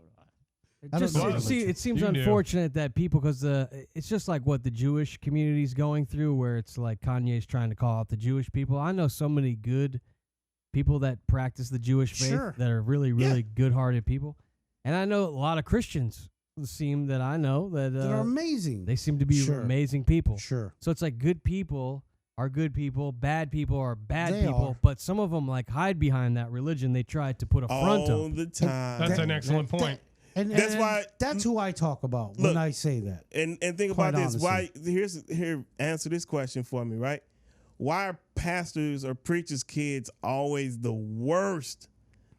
Speaker 3: I don't know.
Speaker 1: It seems
Speaker 4: You knew.
Speaker 1: unfortunate that people, because it's just like what the Jewish community's going through, where it's like Kanye's trying to call out the Jewish people. I know so many good people that practice the Jewish faith that are really, really good-hearted people, and I know a lot of Christians that I know that
Speaker 3: They're amazing.
Speaker 1: They seem to be amazing people.
Speaker 3: Sure.
Speaker 1: So it's like good people are good people, bad people are bad
Speaker 3: They
Speaker 1: people,
Speaker 3: are.
Speaker 1: but some of them like hide behind that religion. They try to put a front
Speaker 2: all
Speaker 1: up.
Speaker 2: the time.
Speaker 4: That's an excellent point.
Speaker 3: And
Speaker 2: That's why-
Speaker 3: that's who I talk about when I say that.
Speaker 2: And think
Speaker 3: Quite
Speaker 2: about this.
Speaker 3: honestly.
Speaker 2: Here, answer this question for me, right? Why are pastors or preachers' kids always the worst?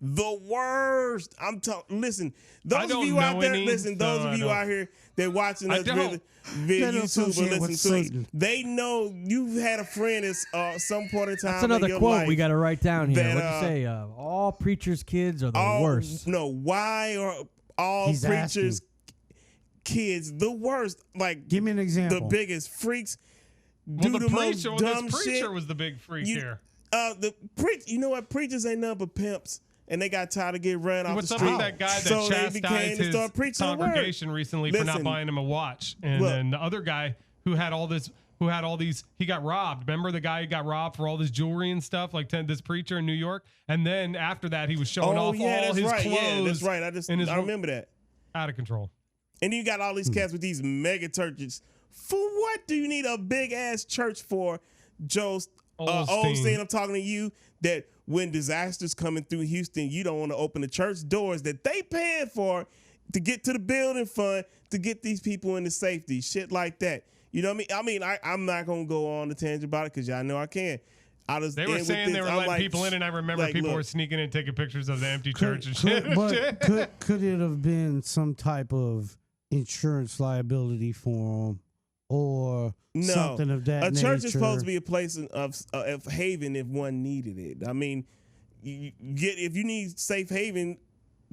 Speaker 2: The worst. I'm talking. Listen, those of you out there, those of you out here that watching us via YouTube or listen to us, they know you've had a friend at some point in time.
Speaker 1: That's another
Speaker 2: in your
Speaker 1: quote
Speaker 2: life
Speaker 1: we got to write down here.
Speaker 2: that,
Speaker 1: What'd you say? All preachers' kids are the worst.
Speaker 2: No, why are all
Speaker 3: He's
Speaker 2: preachers' kids the worst? Like,
Speaker 3: Give me an example.
Speaker 2: the biggest freaks.
Speaker 4: Well,
Speaker 2: do
Speaker 4: the
Speaker 2: the most
Speaker 4: preacher,
Speaker 2: dumb
Speaker 4: this preacher
Speaker 2: shit.
Speaker 4: was the big freak here.
Speaker 2: You know what? Preachers ain't nothing but pimps, and they got tired of getting run off
Speaker 4: What's
Speaker 2: the
Speaker 4: up
Speaker 2: street.
Speaker 4: with that guy that
Speaker 2: so they became
Speaker 4: chastised
Speaker 2: to
Speaker 4: his
Speaker 2: start preaching the word.
Speaker 4: congregation recently for not
Speaker 2: Listen,
Speaker 4: buying him a watch? And
Speaker 2: look.
Speaker 4: then the other guy who had all these, he got robbed. Remember the guy who got robbed for all this jewelry and stuff, like this preacher in New York? And then after that, he was showing off all
Speaker 2: that's
Speaker 4: his
Speaker 2: right.
Speaker 4: clothes.
Speaker 2: Yeah, that's right. I remember that.
Speaker 4: Out of control.
Speaker 2: And you got all these cats with these mega churches. For what do you need a big ass church for, Joe Osteen? I'm talking to you that when disasters coming through Houston, you don't want to open the church doors that they paying for to get to the building fund to get these people into safety, shit like that. You know what I mean? I'm not gonna go on the tangent about it because y'all know I can.
Speaker 4: They were saying they were letting people in, and I remember people were sneaking in, taking pictures of the empty church and shit.
Speaker 3: But could it have been some type of insurance liability for them or something of that nature?
Speaker 2: A church is supposed to be a place of haven if one needed it. I mean, if you need safe haven,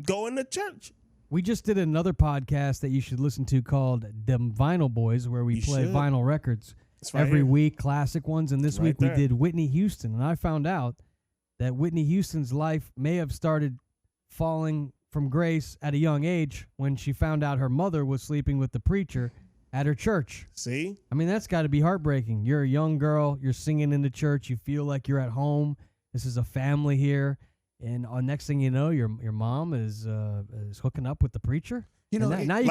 Speaker 2: go in the church.
Speaker 1: We just did another podcast that you should listen to called Them Vinyl Boys, where we play vinyl records every week, classic ones. And this week we did Whitney Houston. And I found out that Whitney Houston's life may have started falling from grace at a young age when she found out her mother was sleeping with the preacher at her church.
Speaker 2: See?
Speaker 1: I mean, that's got to be heartbreaking. You're a young girl. You're singing in the church. You feel like you're at home. This is a family here. And next thing you know, your mom is hooking up with the preacher. You know, now you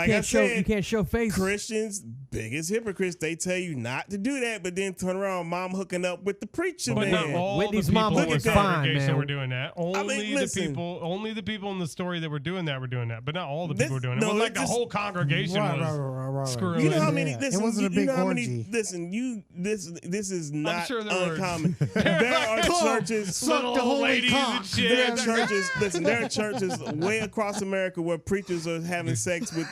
Speaker 1: can't show face.
Speaker 2: Christians, biggest hypocrites. They tell you not to do that, but then turn around, mom hooking up with the preacher.
Speaker 4: But
Speaker 2: man.
Speaker 4: not all
Speaker 1: Whitney's
Speaker 4: the people
Speaker 1: mom
Speaker 4: in the
Speaker 1: was fine,
Speaker 4: congregation
Speaker 1: man.
Speaker 4: were doing that. Only the people in the story that were doing that were doing that. But not all the people were doing it. It was like the whole congregation was screwing.
Speaker 2: You know how
Speaker 4: it.
Speaker 2: many? Listen,
Speaker 3: it wasn't a big
Speaker 2: orgy.
Speaker 3: Listen,
Speaker 2: this is not
Speaker 4: sure there were.
Speaker 2: uncommon. There are churches.
Speaker 4: Little old ladies and shit.
Speaker 2: There are churches. Listen, there are churches way across America where preachers are having sex with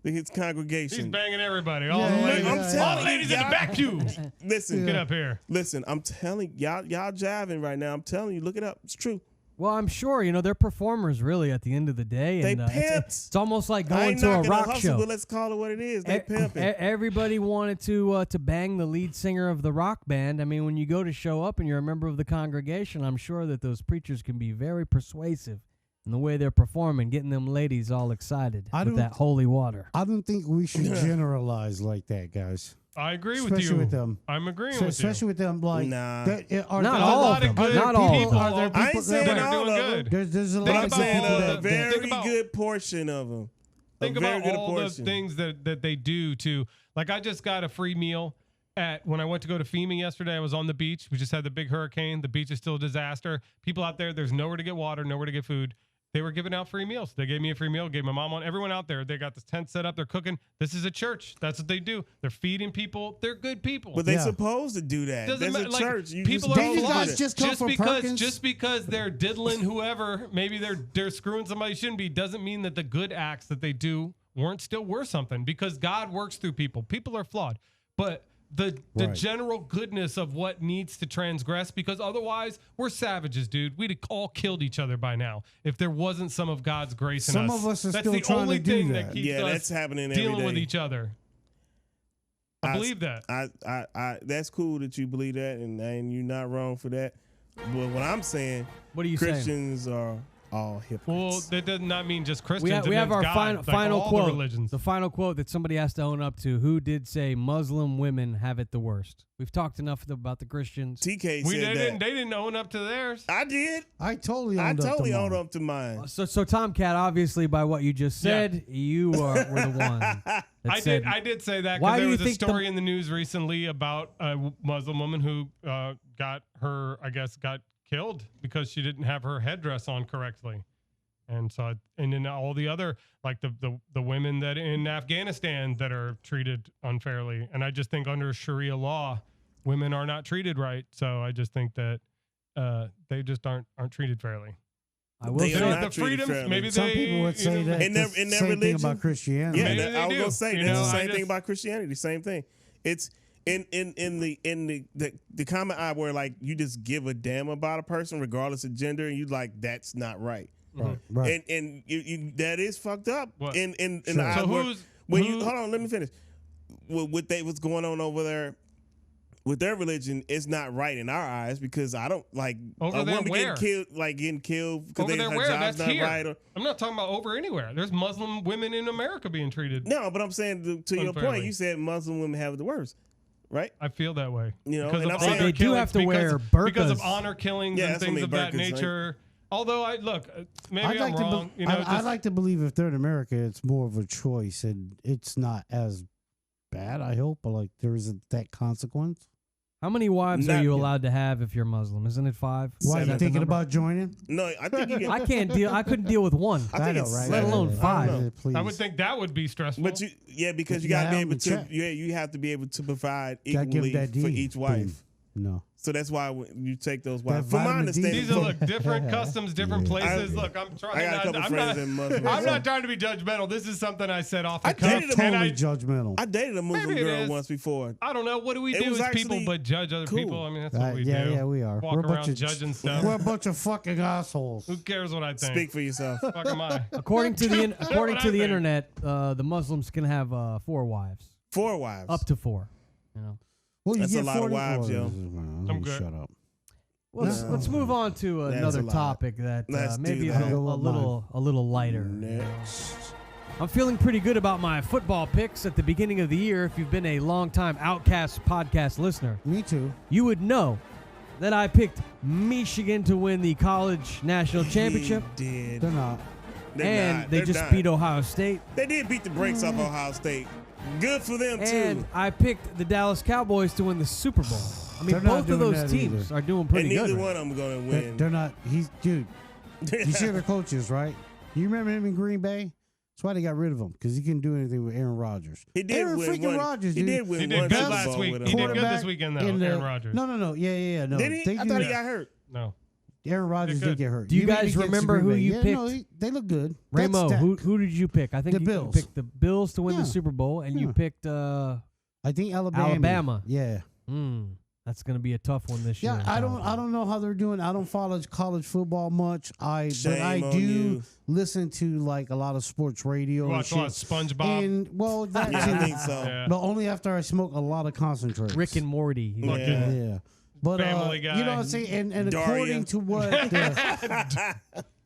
Speaker 2: his congregation.
Speaker 4: He's banging everybody. All the ladies. All the ladies in the back pews.
Speaker 2: Listen,
Speaker 4: Get up here.
Speaker 2: Listen, I'm telling y'all jiving right now. I'm telling you, look it up. It's true.
Speaker 1: Well, I'm sure, they're performers really at the end of the day.
Speaker 2: They
Speaker 1: And,
Speaker 2: pimps.
Speaker 1: it's almost like
Speaker 2: I
Speaker 1: going
Speaker 2: ain't
Speaker 1: to a
Speaker 2: knocking
Speaker 1: rock
Speaker 2: hustle,
Speaker 1: show.
Speaker 2: but let's call it what it is. They pimping.
Speaker 1: Everybody wanted to bang the lead singer of the rock band. I mean, when you go to show up and you're a member of the congregation, I'm sure that those preachers can be very persuasive in the way they're performing, getting them ladies all excited with that holy water.
Speaker 3: I don't think we should generalize like that, guys.
Speaker 4: I agree with
Speaker 3: especially
Speaker 4: you.
Speaker 3: with them.
Speaker 4: I'm agreeing
Speaker 3: So
Speaker 4: with you.
Speaker 3: especially with them, like
Speaker 2: Nah.
Speaker 3: are
Speaker 1: Not
Speaker 3: there-
Speaker 1: all
Speaker 3: are
Speaker 1: of
Speaker 3: there
Speaker 1: them.
Speaker 3: good
Speaker 1: Not all of
Speaker 3: people-
Speaker 1: them.
Speaker 3: Are there
Speaker 2: I ain't
Speaker 3: people
Speaker 2: saying
Speaker 3: that-
Speaker 4: They're
Speaker 2: all
Speaker 4: doing
Speaker 2: of them.
Speaker 4: good.
Speaker 3: There's a
Speaker 4: Think
Speaker 3: lot of
Speaker 4: about
Speaker 3: people
Speaker 4: all
Speaker 3: that
Speaker 2: A very
Speaker 4: Think about-
Speaker 2: good portion of them.
Speaker 4: Think
Speaker 2: a very
Speaker 4: about
Speaker 2: good
Speaker 4: all the
Speaker 2: portion.
Speaker 4: things that they do to, like, I just got a free meal when I went to go to FEMA yesterday. I was on the beach. We just had the big hurricane. The beach is still a disaster. People out there, there's nowhere to get water, nowhere to get food. They were giving out free meals. They gave me a free meal, gave my mom one. Everyone out there, they got this tent set up. They're cooking. This is a church. That's what they do. They're feeding people. They're good people.
Speaker 2: But they're
Speaker 3: Yeah.
Speaker 2: supposed to do that.
Speaker 4: Doesn't
Speaker 2: There's a
Speaker 4: matter,
Speaker 2: church. You
Speaker 4: people
Speaker 2: just
Speaker 4: are
Speaker 3: Did you
Speaker 2: supposed to do
Speaker 3: guys
Speaker 2: that.
Speaker 3: just come from Perkins?
Speaker 4: just because they're diddling whoever, maybe they're screwing somebody who shouldn't be, doesn't mean that the good acts that they do weren't still worth something, because God works through people. People are flawed, but the
Speaker 3: Right.
Speaker 4: general goodness of what needs to transgress, because otherwise we're savages, dude. We'd all killed each other by now if there wasn't some of God's grace in
Speaker 3: Some
Speaker 4: us.
Speaker 3: of us are
Speaker 4: That's
Speaker 3: still
Speaker 4: the
Speaker 3: trying
Speaker 4: only
Speaker 3: to do
Speaker 4: thing
Speaker 3: that.
Speaker 4: that keeps
Speaker 2: Yeah,
Speaker 4: us
Speaker 2: that's happening every
Speaker 4: dealing with
Speaker 2: day.
Speaker 4: each other. I believe that.
Speaker 2: I that's cool that you believe that, and you're not wrong for that. But what I'm saying,
Speaker 1: What are you saying?
Speaker 2: Christians are all hypocrites.
Speaker 4: Well, that does not mean just Christians.
Speaker 1: We
Speaker 4: it
Speaker 1: have
Speaker 4: means
Speaker 1: our
Speaker 4: God,
Speaker 1: final
Speaker 4: all
Speaker 1: quote.
Speaker 4: The religions.
Speaker 1: The final quote that somebody has to own up to. Who did say Muslim women have it the worst? We've talked enough about the Christians.
Speaker 2: TK
Speaker 4: They
Speaker 2: said that.
Speaker 4: didn't own up to theirs.
Speaker 2: I did.
Speaker 3: I totally
Speaker 2: I
Speaker 3: owned up to
Speaker 2: totally
Speaker 3: mine.
Speaker 2: owned up to mine.
Speaker 1: So Tomcat, obviously, by what you just said, you were the one that said.
Speaker 4: I did say that
Speaker 1: Why
Speaker 4: because
Speaker 1: do
Speaker 4: there
Speaker 1: you
Speaker 4: was a
Speaker 1: think the-
Speaker 4: story in the news recently about a Muslim woman who got killed because she didn't have her headdress on correctly. And so, and then all the other, like the women that in Afghanistan that are treated unfairly. And I just think under Sharia law, women are not treated right. So I just think that they just aren't treated fairly.
Speaker 1: I will
Speaker 2: They
Speaker 1: say
Speaker 2: are
Speaker 4: The
Speaker 2: not treated
Speaker 4: freedoms,
Speaker 2: fairly.
Speaker 4: maybe
Speaker 3: Some
Speaker 4: they,
Speaker 3: people would say that
Speaker 2: In their
Speaker 3: the same
Speaker 2: religion?
Speaker 3: thing about Christianity.
Speaker 2: Yeah,
Speaker 4: Maybe
Speaker 2: that,
Speaker 4: they
Speaker 2: I was
Speaker 4: do.
Speaker 2: gonna say
Speaker 4: You
Speaker 2: that's
Speaker 4: know,
Speaker 2: the
Speaker 4: I
Speaker 2: same thing
Speaker 4: just-
Speaker 2: about Christianity. Same thing. It's in the common eye where like you just give a damn about a person regardless of gender, and you like that's not right.
Speaker 3: Right.
Speaker 2: And you that is fucked up.
Speaker 4: What?
Speaker 2: In the
Speaker 3: Sure.
Speaker 2: eye
Speaker 4: So
Speaker 2: where-
Speaker 4: who's-
Speaker 2: when
Speaker 4: who-
Speaker 2: you hold on, let me finish. What's going on over there with their religion is not right in our eyes, because I don't like
Speaker 4: Over
Speaker 2: a
Speaker 4: there
Speaker 2: woman
Speaker 4: where?
Speaker 2: getting killed because
Speaker 4: over there
Speaker 2: her
Speaker 4: where?
Speaker 2: job's
Speaker 4: That's
Speaker 2: not
Speaker 4: here.
Speaker 2: right. Or,
Speaker 4: I'm not talking about over anywhere. There's Muslim women in America being treated.
Speaker 2: no, but I'm saying to your point,
Speaker 4: Unfairly.
Speaker 2: you said Muslim women have it the worst, right?
Speaker 4: I feel that way.
Speaker 2: You know,
Speaker 4: because
Speaker 2: and
Speaker 4: of
Speaker 2: I'm saying-
Speaker 4: honor
Speaker 1: They do have to
Speaker 4: killings,
Speaker 1: wear
Speaker 4: because of
Speaker 1: burqas.
Speaker 4: honor killings
Speaker 2: Yeah,
Speaker 4: and
Speaker 2: that's what I
Speaker 4: things
Speaker 2: mean,
Speaker 4: of that
Speaker 2: burqas, right?
Speaker 4: nature. Although I look, maybe
Speaker 3: I'd
Speaker 4: I'm
Speaker 3: like
Speaker 4: wrong.
Speaker 3: to.
Speaker 4: You know,
Speaker 3: I like to believe if they're in America, it's more of a choice, and it's not as bad. I hope, but like there isn't that consequence.
Speaker 1: How many wives
Speaker 2: Not
Speaker 1: are you
Speaker 2: yet.
Speaker 1: allowed to have if you're Muslim? Isn't it 5?
Speaker 3: Why are
Speaker 2: Seven.
Speaker 3: you
Speaker 1: Is that the
Speaker 3: thinking
Speaker 1: number?
Speaker 3: about joining?
Speaker 2: No, I think you
Speaker 1: I
Speaker 2: get.
Speaker 1: can't deal. I couldn't deal with one.
Speaker 2: I think
Speaker 3: know,
Speaker 2: it's
Speaker 3: right?
Speaker 1: let
Speaker 2: seven.
Speaker 1: alone
Speaker 2: I don't
Speaker 1: five.
Speaker 2: know.
Speaker 3: Please.
Speaker 4: I would think that would be stressful.
Speaker 2: But because you
Speaker 3: Yeah,
Speaker 2: got to be
Speaker 3: I'm
Speaker 2: able
Speaker 3: in
Speaker 2: to.
Speaker 3: check.
Speaker 2: Yeah, you have to be able to provide
Speaker 3: Gotta give
Speaker 2: equally
Speaker 3: that D.
Speaker 2: for each wife.
Speaker 3: Boom. No.
Speaker 2: So that's why you take those wives.
Speaker 3: That
Speaker 2: From my
Speaker 3: vitamin D.
Speaker 2: understanding,
Speaker 4: these are look different customs, different
Speaker 3: Yeah.
Speaker 4: places. Look, I'm trying.
Speaker 2: I got a couple
Speaker 4: I'm
Speaker 2: friends
Speaker 4: not,
Speaker 2: in Muslim.
Speaker 4: I'm not trying to be judgmental. This is something I said off the
Speaker 2: I
Speaker 4: cuff.
Speaker 2: dated a
Speaker 4: and
Speaker 3: Totally
Speaker 4: I,
Speaker 3: judgmental.
Speaker 2: I dated a Muslim
Speaker 4: Maybe it
Speaker 2: girl
Speaker 4: is.
Speaker 2: once before.
Speaker 4: I don't know. What do we
Speaker 2: It
Speaker 4: do
Speaker 2: was
Speaker 4: as people
Speaker 2: actually
Speaker 4: but judge other
Speaker 2: cool.
Speaker 4: people? I mean, that's what we
Speaker 3: yeah,
Speaker 4: do.
Speaker 3: yeah, we are.
Speaker 4: Walk
Speaker 3: We're a bunch
Speaker 4: around
Speaker 3: of
Speaker 4: judging stuff.
Speaker 3: We're a bunch of fucking assholes.
Speaker 4: Who cares what I think?
Speaker 2: Speak for yourself.
Speaker 4: Fuck am I?
Speaker 1: According to the according
Speaker 4: what
Speaker 1: to
Speaker 4: I
Speaker 1: the
Speaker 4: think.
Speaker 1: internet, the Muslims can have 4 wives,
Speaker 2: 4 wives.
Speaker 1: up to 4. You know.
Speaker 3: Well, you
Speaker 2: That's a
Speaker 3: get
Speaker 2: lot of
Speaker 3: 40
Speaker 2: wives, yo.
Speaker 4: I'm good.
Speaker 3: Shut up.
Speaker 1: Let's move on to
Speaker 2: That's
Speaker 1: another
Speaker 2: a lot.
Speaker 1: topic that
Speaker 2: Let's
Speaker 1: maybe
Speaker 2: do
Speaker 1: is
Speaker 2: that.
Speaker 1: a little lighter.
Speaker 2: Next.
Speaker 1: I'm feeling pretty good about my football picks at the beginning of the year. If you've been a longtime Outcast podcast listener,
Speaker 3: Me too.
Speaker 1: you would know that I picked Michigan to win the college national championship,
Speaker 2: He did.
Speaker 3: They're not.
Speaker 2: They're
Speaker 1: and
Speaker 2: not.
Speaker 1: they
Speaker 2: They're
Speaker 1: just
Speaker 2: not.
Speaker 1: beat Ohio State.
Speaker 2: They did beat the brakes off Ohio State. Good for them
Speaker 1: And
Speaker 2: too.
Speaker 1: I picked the Dallas Cowboys to win the Super Bowl. I mean,
Speaker 3: They're not
Speaker 1: both of
Speaker 3: doing
Speaker 1: those
Speaker 3: that
Speaker 1: teams
Speaker 3: either.
Speaker 1: are doing
Speaker 2: And
Speaker 1: pretty
Speaker 2: neither
Speaker 1: good.
Speaker 2: one of them going to
Speaker 3: They're,
Speaker 2: win.
Speaker 3: they're not. Dude. You see their coaches, right? You remember him in Green Bay? That's why they got rid of him, because he couldn't do anything with Aaron Rodgers.
Speaker 2: He did
Speaker 3: Aaron
Speaker 2: win
Speaker 3: freaking
Speaker 2: one.
Speaker 3: Rodgers,
Speaker 2: He
Speaker 3: dude.
Speaker 2: did win
Speaker 4: He did
Speaker 2: one
Speaker 4: good
Speaker 2: Super
Speaker 4: last
Speaker 2: Bowl
Speaker 4: week.
Speaker 2: with
Speaker 4: He
Speaker 2: him.
Speaker 4: did good this
Speaker 3: Quarterback
Speaker 4: weekend, though,
Speaker 3: in the-
Speaker 4: Aaron Rodgers.
Speaker 3: No. Yeah. No.
Speaker 2: Did he?
Speaker 3: They
Speaker 2: I
Speaker 3: do
Speaker 2: thought he
Speaker 3: that.
Speaker 2: got hurt.
Speaker 4: No.
Speaker 3: Aaron Rodgers
Speaker 4: They're
Speaker 3: did
Speaker 4: good.
Speaker 3: get hurt.
Speaker 1: Do you
Speaker 3: Even
Speaker 1: guys
Speaker 3: against
Speaker 1: remember
Speaker 3: Green
Speaker 1: who
Speaker 3: Bay.
Speaker 1: you
Speaker 3: Yeah,
Speaker 1: picked?
Speaker 3: No, they look good. That's
Speaker 1: Ramo,
Speaker 3: Dak.
Speaker 1: who did you pick? I think
Speaker 3: The
Speaker 1: you
Speaker 3: Bills.
Speaker 1: picked the Bills to win
Speaker 3: Yeah.
Speaker 1: the Super Bowl, and you
Speaker 3: Yeah.
Speaker 1: picked
Speaker 3: I think Alabama.
Speaker 1: Alabama.
Speaker 3: Yeah.
Speaker 1: That's going to be a tough one this year.
Speaker 3: Yeah,
Speaker 1: in
Speaker 3: I
Speaker 1: Alabama.
Speaker 3: don't know how they're doing. I don't follow college football much. But
Speaker 2: Shame
Speaker 3: I
Speaker 2: on
Speaker 3: do
Speaker 2: you.
Speaker 3: listen to like a lot of sports radio
Speaker 4: You
Speaker 3: and
Speaker 4: watch a lot of
Speaker 3: shit.
Speaker 4: SpongeBob.
Speaker 3: And well, that
Speaker 2: Yeah, I
Speaker 3: too.
Speaker 2: think so.
Speaker 4: Yeah.
Speaker 3: But only after I smoke a lot of concentrates.
Speaker 1: Rick and Morty.
Speaker 2: Yeah.
Speaker 3: Yeah. But
Speaker 4: Family
Speaker 3: you know
Speaker 4: Guy.
Speaker 3: what I'm saying? And
Speaker 2: Daria.
Speaker 3: according to what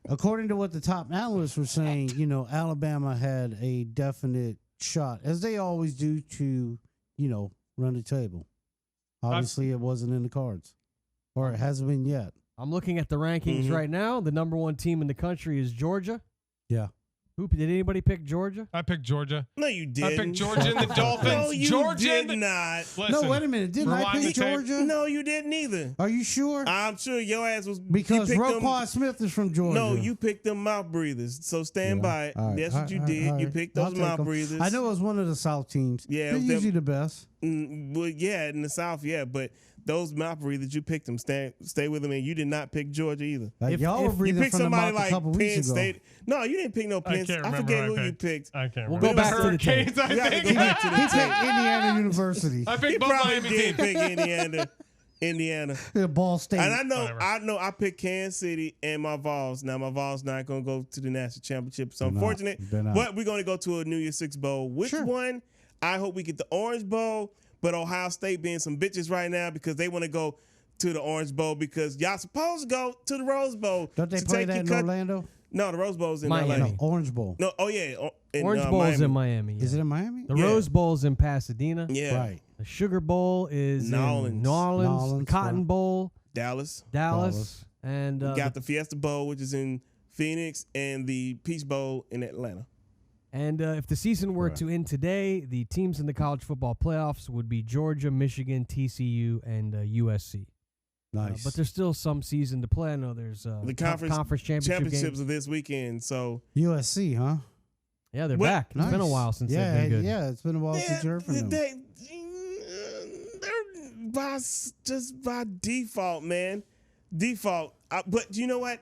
Speaker 3: according to what the top analysts were saying, you know, Alabama had a definite shot, as they always do, to, you know, run the table. Obviously, it wasn't in the cards, or it hasn't been yet.
Speaker 1: I'm looking at the rankings right now. The number 1 team in the country is Georgia.
Speaker 3: Yeah.
Speaker 1: Did anybody pick Georgia?
Speaker 4: I picked Georgia.
Speaker 2: No, you didn't.
Speaker 4: I picked Georgia and the Dolphins.
Speaker 2: No, you
Speaker 4: Georgia
Speaker 2: did
Speaker 4: and
Speaker 2: not.
Speaker 4: Listen,
Speaker 3: No, wait a minute. Didn't I
Speaker 4: rewind
Speaker 3: pick
Speaker 4: the tape.
Speaker 3: Georgia?
Speaker 2: No, you didn't either.
Speaker 3: Are you sure?
Speaker 2: I'm sure your ass was
Speaker 3: Because
Speaker 2: you picked
Speaker 3: Roquan Smith is from Georgia.
Speaker 2: No, you picked them mouth breathers. So stand by it.
Speaker 3: All right,
Speaker 2: That's
Speaker 3: all
Speaker 2: what you
Speaker 3: right,
Speaker 2: did.
Speaker 3: all
Speaker 2: You
Speaker 3: right.
Speaker 2: picked
Speaker 3: I'll
Speaker 2: those
Speaker 3: take
Speaker 2: mouth
Speaker 3: 'em.
Speaker 2: breathers.
Speaker 3: I know it was one of the South teams.
Speaker 2: Yeah,
Speaker 3: They're
Speaker 2: it was them-
Speaker 3: usually the best.
Speaker 2: Well, yeah, in the South, yeah, but those mouth breathers, you picked them. Stay with them, and you did not pick Georgia either.
Speaker 1: If-
Speaker 3: Y'all were
Speaker 1: if
Speaker 2: You
Speaker 3: breathing
Speaker 2: picked
Speaker 3: from the
Speaker 2: somebody
Speaker 3: mouth a
Speaker 2: like
Speaker 3: couple
Speaker 2: Penn
Speaker 3: weeks ago.
Speaker 2: State. No, you didn't pick no Penn
Speaker 4: I
Speaker 2: State.
Speaker 4: can't
Speaker 2: I
Speaker 4: remember
Speaker 2: forget
Speaker 4: who
Speaker 2: who
Speaker 4: I
Speaker 2: you
Speaker 4: picked.
Speaker 2: picked.
Speaker 4: I can't
Speaker 1: We'll
Speaker 4: remember.
Speaker 1: go back to the tape.
Speaker 4: Hurricanes, I
Speaker 2: We gotta
Speaker 4: think.
Speaker 2: go back to the
Speaker 3: He
Speaker 2: tape.
Speaker 3: picked Indiana University.
Speaker 4: I
Speaker 2: He
Speaker 4: picked both
Speaker 2: probably
Speaker 4: Miami
Speaker 2: did
Speaker 4: teams.
Speaker 2: pick Indiana.
Speaker 3: Ball State.
Speaker 2: And
Speaker 4: Whatever.
Speaker 2: I know I picked Kansas City and my Vols. Now my Vols not gonna go to the national championship. So
Speaker 3: They're not.
Speaker 2: unfortunate.
Speaker 3: They're not.
Speaker 2: But we're gonna go to a New Year's Six Bowl. Which
Speaker 3: Sure.
Speaker 2: one? I hope we get the Orange Bowl, but Ohio State being some bitches right now because they want to go to the Orange Bowl because y'all supposed to go to the Rose Bowl.
Speaker 3: Don't they
Speaker 2: to
Speaker 3: play
Speaker 2: take
Speaker 3: that
Speaker 2: your
Speaker 3: in
Speaker 2: cut-
Speaker 3: Orlando?
Speaker 2: No, the Rose Bowl's in
Speaker 1: Miami.
Speaker 2: LA.
Speaker 3: No, Orange Bowl.
Speaker 2: No, oh yeah,
Speaker 1: Orange Bowl's in Miami.
Speaker 3: Is
Speaker 1: yeah.
Speaker 3: it in Miami?
Speaker 1: The
Speaker 2: Yeah.
Speaker 1: Rose Bowl's in Pasadena.
Speaker 2: Yeah,
Speaker 3: Right.
Speaker 1: The Sugar Bowl is
Speaker 2: New
Speaker 1: in
Speaker 2: Orleans.
Speaker 1: New Orleans.
Speaker 3: New
Speaker 1: The
Speaker 3: Orleans,
Speaker 1: Cotton
Speaker 3: right.
Speaker 1: Bowl,
Speaker 2: Dallas.
Speaker 1: Dallas. And
Speaker 2: We got the Fiesta Bowl, which is in Phoenix, and the Peach Bowl in Atlanta.
Speaker 1: if the season were
Speaker 3: Right.
Speaker 1: to end today, the teams in the college football playoffs would be Georgia, Michigan, TCU, and USC.
Speaker 3: Nice.
Speaker 1: But there's still some season to play. I know there's
Speaker 2: The
Speaker 1: conference championship
Speaker 2: championships
Speaker 1: games.
Speaker 2: are this weekend, so
Speaker 3: USC, huh?
Speaker 1: Yeah, they're
Speaker 2: What?
Speaker 1: back. It's been a
Speaker 3: Nice.
Speaker 1: while since
Speaker 3: yeah,
Speaker 1: they've been good.
Speaker 3: Yeah, it's been a while since you heard from them.
Speaker 2: they're just by default, man. Default. But you know what?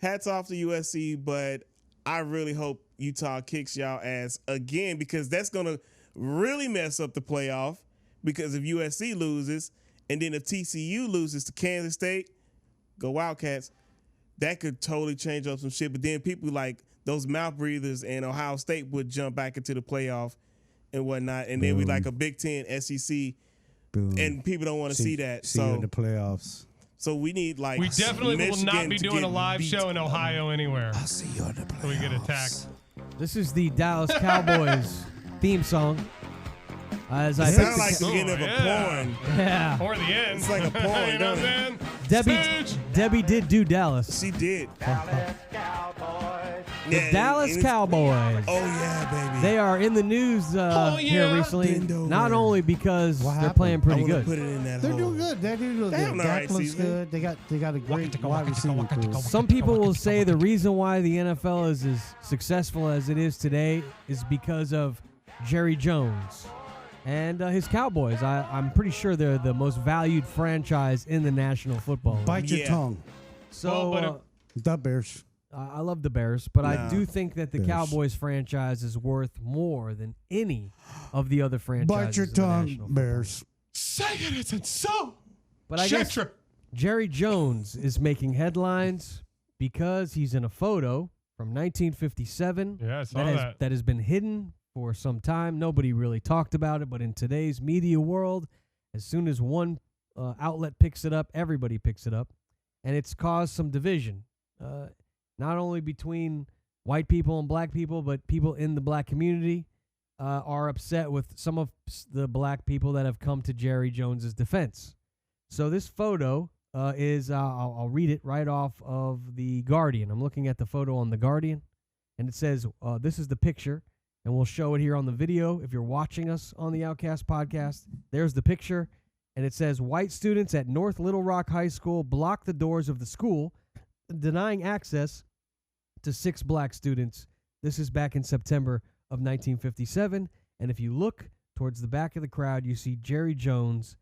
Speaker 2: Hats off to USC, but I really hope Utah kicks y'all ass again because that's going to really mess up the playoff because if USC loses and then if TCU loses to Kansas State, go Wildcats, that could totally change up some shit. But then people like those mouth breathers and Ohio State would jump back into the playoff and whatnot. And then we like a Big Ten, SEC,
Speaker 3: Boom.
Speaker 2: and people don't want to see that.
Speaker 3: See you in
Speaker 2: So
Speaker 3: the playoffs.
Speaker 2: so we need like
Speaker 4: We definitely will not
Speaker 2: Michigan
Speaker 4: be
Speaker 2: to
Speaker 4: doing
Speaker 2: get
Speaker 4: a live
Speaker 2: beat.
Speaker 4: show in Ohio anywhere.
Speaker 3: I'll see you in the playoffs.
Speaker 4: So we get attacked.
Speaker 1: This is the Dallas Cowboys theme song. As I
Speaker 2: It
Speaker 1: picked
Speaker 2: sounds like the beginning of a
Speaker 4: yeah.
Speaker 2: porn.
Speaker 1: yeah,
Speaker 4: Or the end.
Speaker 2: It's like a porn,
Speaker 4: you know what
Speaker 2: don't
Speaker 4: I'm saying?
Speaker 1: Debbie
Speaker 4: Stooge.
Speaker 1: Debbie did do Dallas.
Speaker 2: She did.
Speaker 1: The Dallas Cowboys.
Speaker 2: Oh yeah, baby.
Speaker 1: They are in the news
Speaker 4: Oh,
Speaker 1: here
Speaker 4: yeah.
Speaker 1: recently,
Speaker 2: Bend over.
Speaker 1: not only because
Speaker 3: What
Speaker 1: they're
Speaker 3: happened?
Speaker 1: playing
Speaker 2: I
Speaker 1: pretty
Speaker 2: wanna
Speaker 1: good.
Speaker 2: Put it in that
Speaker 3: They're
Speaker 2: hole.
Speaker 3: doing good. They're doing good.
Speaker 2: They having a
Speaker 3: Dak
Speaker 2: alright
Speaker 3: looks
Speaker 2: season.
Speaker 3: good. They got a great wide receiving crew.
Speaker 1: Some people will say the reason why the NFL is as successful as it is today is because of Jerry Jones and his Cowboys. I'm pretty sure they're the most valued franchise in the National Football League.
Speaker 3: Bite your
Speaker 2: Yeah.
Speaker 3: tongue.
Speaker 1: So
Speaker 4: Well,
Speaker 3: The Bears.
Speaker 1: I love the Bears, but I
Speaker 2: Nah.
Speaker 1: do think that the
Speaker 3: Bears.
Speaker 1: Cowboys franchise is worth more than any of the other franchises.
Speaker 3: Bite your
Speaker 1: in the
Speaker 3: tongue,
Speaker 1: National Football
Speaker 3: Bears.
Speaker 4: Say it isn't so.
Speaker 1: But I guess
Speaker 4: Gentry.
Speaker 1: Jerry Jones is making headlines because he's in a photo from 1957
Speaker 4: Yeah, I saw that.
Speaker 1: that has been hidden for some time. Nobody really talked about it, but in today's media world, as soon as one outlet picks it up, everybody picks it up, and it's caused some division, not only between white people and black people, but people in the black community are upset with some of the black people that have come to Jerry Jones's defense. So this photo is, I'll read it right off of The Guardian. I'm looking at the photo on The Guardian, and it says, this is the picture, and we'll show it here on the video. If you're watching us on the Outcast podcast, there's the picture, and it says, white students at North Little Rock High School block the doors of the school, denying access to 6 black students. This is back in September of 1957, and if you look towards the back of the crowd, you see Jerry Jones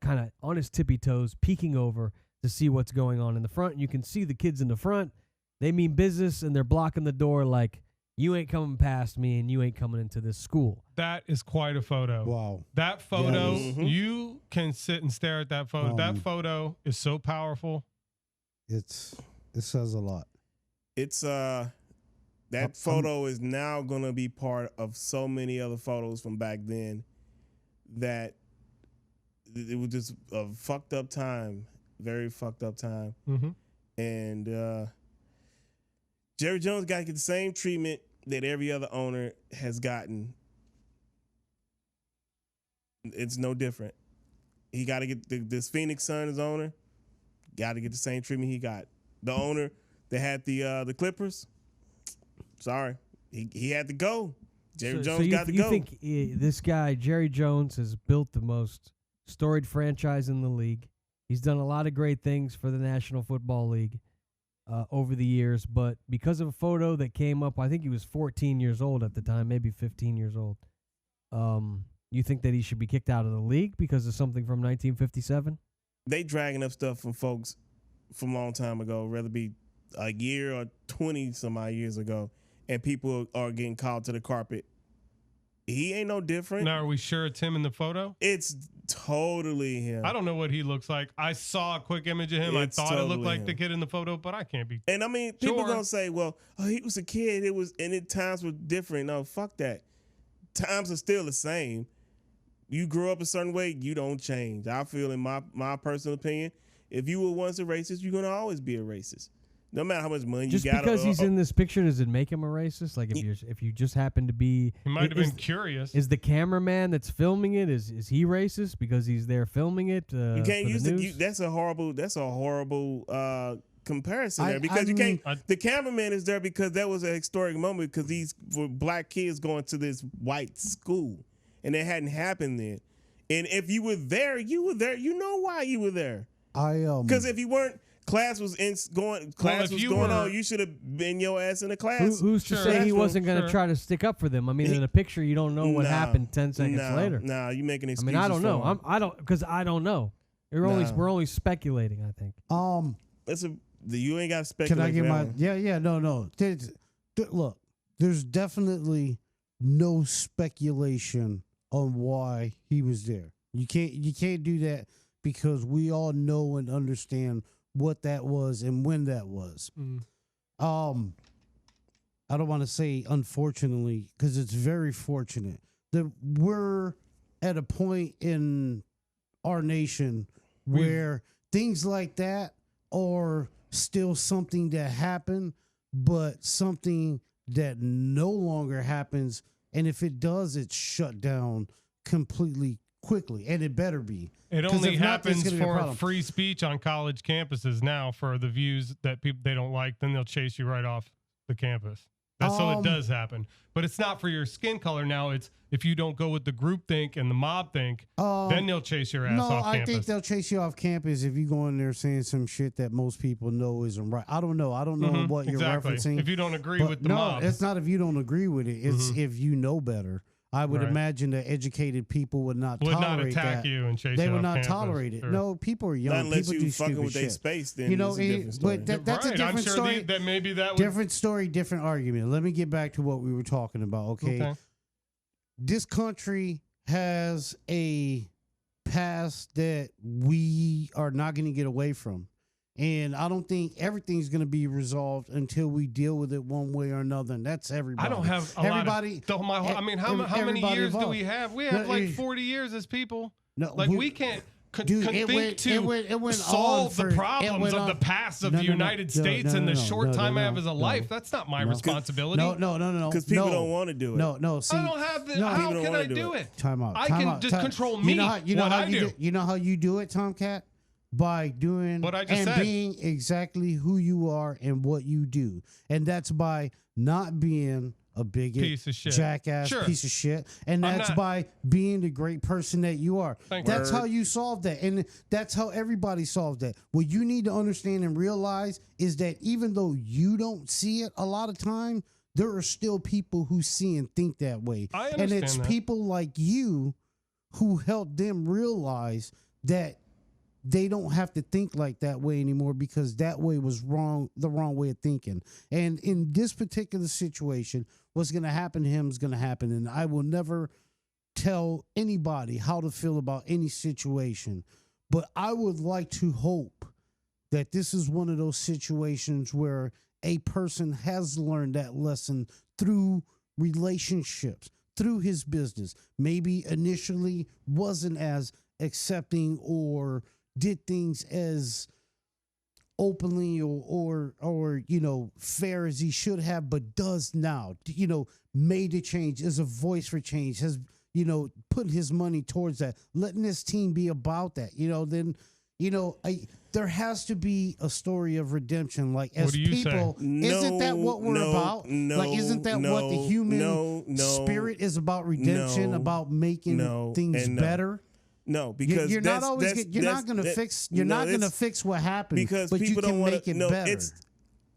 Speaker 1: kind of on his tippy toes, peeking over to see what's going on in the front. And you can see the kids in the front. They mean business, and they're blocking the door like, you ain't coming past me, and you ain't coming into this school.
Speaker 4: That is quite a photo.
Speaker 3: Wow.
Speaker 4: That photo,
Speaker 2: Yes.
Speaker 4: you can sit and stare at that photo. That photo is so powerful.
Speaker 3: It says a lot.
Speaker 2: It's that photo is now gonna be part of so many other photos from back then that it was just a fucked up time, very fucked up time.
Speaker 4: Mm-hmm.
Speaker 2: And Jerry Jones got to get the same treatment that every other owner has gotten. it's no different. He got to get this Phoenix Suns owner. Got to get the same treatment he got. The owner that had the Clippers. Sorry, he had to go. Jerry Jones got to go.
Speaker 1: You think this guy Jerry Jones has built the most storied franchise in the league? He's done a lot of great things for the National Football League over the years, but because of a photo that came up, I think he was 14 years old at the time, maybe 15 years old. You think that he should be kicked out of the league because of something from 1957?
Speaker 2: They dragging up stuff from folks from a long time ago, whether it be a year or 20 some odd years ago, and people are getting called to the carpet. He ain't no different.
Speaker 4: Now, are we sure it's him in the photo?
Speaker 2: It's totally him.
Speaker 4: I don't know what he looks like. I saw a quick image of him.
Speaker 2: It's
Speaker 4: I thought it
Speaker 2: totally
Speaker 4: looked like
Speaker 2: him.
Speaker 4: the kid in the photo, but I can't be.
Speaker 2: And I mean, people
Speaker 4: Sure.
Speaker 2: gonna say, "Well, he was a kid. And times were different." No, fuck that. Times are still the same. You grew up a certain way, you don't change. I feel, in my personal opinion, if you were once a racist, you're gonna always be a racist, no matter how much money
Speaker 1: Just
Speaker 2: you got.
Speaker 1: because he's in this picture, does it make him a racist? Like if you just happen to be,
Speaker 4: He might have been curious.
Speaker 1: Is the cameraman that's filming it is he racist because he's there filming it?
Speaker 2: You can't use
Speaker 1: it.
Speaker 2: That's a horrible comparison there, because you
Speaker 3: mean,
Speaker 2: can't. The cameraman is there because that was a historic moment, because these were black kids going to this white school, and it hadn't happened then. And if you were there, you were there. You know why you were there? Because if you weren't, class was going on. You should have been your ass in the class.
Speaker 1: Who's to say he wasn't going to try to stick up for them? I mean, in a picture, you don't know what happened 10 seconds later.
Speaker 2: Nah, you making excuses.
Speaker 1: I mean, I don't know. I don't know. We're only speculating, I think.
Speaker 2: You ain't got to speculate.
Speaker 3: Can I get my? Yeah. No. Look, there's definitely no speculation on why he was there. You can't do that, because we all know and understand what that was and when that was. I don't want to say unfortunately, because it's very fortunate that we're at a point in our nation where things like that are still something that happened, but something that no longer happens. And if it does, it's shut down completely quickly, and it better be.
Speaker 4: It only happens for free speech on college campuses now. For the views that people they don't like, then they'll chase you right off the campus. So it does happen, but it's not for your skin color now. It's if you don't go with the group think and the mob think, then they'll chase your ass off campus.
Speaker 3: I think they'll chase you off campus if you go in there saying some shit that most people know isn't right. I don't know what you're referencing.
Speaker 4: If you don't agree with the mob.
Speaker 3: No, it's not if you don't agree with it. It's if you know better. I would imagine that educated people would not tolerate
Speaker 4: attack
Speaker 3: that.
Speaker 4: you and chase
Speaker 3: they
Speaker 4: you
Speaker 3: would
Speaker 4: off
Speaker 3: not
Speaker 4: campus.
Speaker 3: tolerate it.
Speaker 4: Sure.
Speaker 3: No, people are young.
Speaker 2: Unless
Speaker 3: people
Speaker 2: you
Speaker 3: do
Speaker 2: fucking
Speaker 3: stupid
Speaker 2: with their
Speaker 3: shit.
Speaker 2: space, then it's a different story.
Speaker 3: But that's a different
Speaker 4: I'm sure
Speaker 3: story.
Speaker 4: that maybe that would...
Speaker 3: Different story, different argument. Let me get back to what we were talking about. Okay. This country has a past that we are not going to get away from. And I don't think everything's going to be resolved until we deal with it one way or another. And that's everybody.
Speaker 4: I don't have a lot of... I mean, how many years do we have? We have like 40 years as people.
Speaker 2: No,
Speaker 4: we can't... solve the problems of the past of the United States in the short time I have as a life. That's not my responsibility.
Speaker 3: No.
Speaker 2: Because people don't want to do it.
Speaker 3: No. See,
Speaker 4: I don't have the. How can I do it?
Speaker 3: Time out.
Speaker 4: I can just control me.
Speaker 3: You know how you do it, Tomcat? By doing
Speaker 4: what I just said,
Speaker 3: being exactly who you are and what you do, and that's by not being a bigot,
Speaker 4: piece of shit,
Speaker 3: jackass, piece of shit, and that's by being the great person that you are. That's how you solve that, and that's how everybody solves that. What you need to understand and realize is that even though you don't see it a lot of time, there are still people who see and think that way, and it's people like you who help them realize that they don't have to think like that way anymore, because that way was wrong, the wrong way of thinking. And in this particular situation, what's going to happen to him is going to happen. And I will never tell anybody how to feel about any situation. But I would like to hope that this is one of those situations where a person has learned that lesson through relationships, through his business. Maybe initially wasn't as accepting or did things as openly or fair as he should have, but does now, made a change, is a voice for change, has putting his money towards that, letting this team be about that, then, there has to be a story of redemption. Like, as people, isn't that what we're about? Isn't that what the human spirit is about? Redemption, about making things better.
Speaker 2: No, because
Speaker 3: you're not always you're not going to fix what happened,
Speaker 2: because
Speaker 3: but
Speaker 2: people
Speaker 3: you can
Speaker 2: don't
Speaker 3: make it better.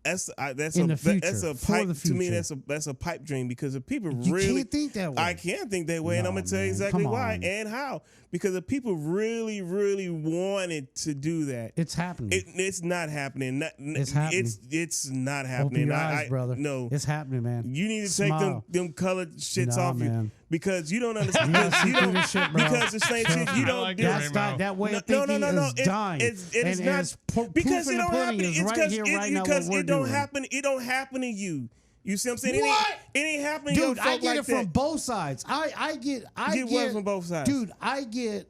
Speaker 2: That's
Speaker 3: in the future,
Speaker 2: that's a pipe to me. That's a pipe dream, because if people really
Speaker 3: can't think that way.
Speaker 2: I can't think that way, and I'm gonna tell you exactly why and how. Because if people really, really wanted to do that,
Speaker 3: it's happening.
Speaker 2: It's not happening.
Speaker 3: It's happening.
Speaker 2: It's not happening.
Speaker 3: Open your eyes, brother.
Speaker 2: No,
Speaker 3: it's happening, man.
Speaker 2: You need to take them colored shits off you, because you don't understand. Because the same shit you don't do.
Speaker 3: That way of thinking is dying.
Speaker 2: It's not, because it don't happen. Because it don't happen. It don't happen to you. You see what I'm saying?
Speaker 3: What?
Speaker 2: It ain't happening.
Speaker 3: Dude, I get it from both sides. I get
Speaker 2: what from both sides?
Speaker 3: Dude, I get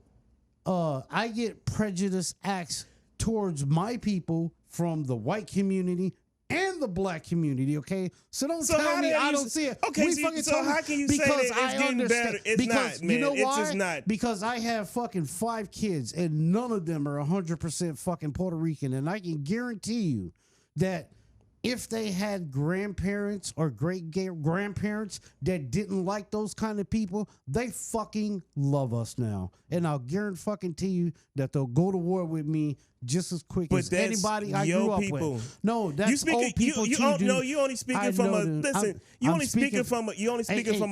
Speaker 3: prejudice acts towards my people from the white community and the black community, okay? So don't tell me I don't see it.
Speaker 2: Okay, so how can you say that it's getting better? It's not, man.
Speaker 3: You know why?
Speaker 2: It's just not.
Speaker 3: Because I have fucking 5 kids, and none of them are 100% fucking Puerto Rican, and I can guarantee you that if they had grandparents or great-grandparents that didn't like those kind of people, they fucking love us now. And I'll guarantee you that they'll go to war with me just as quick as anybody I grew up with. No, that's old people too, dude.
Speaker 2: No, you only speaking from a listen. You only speaking from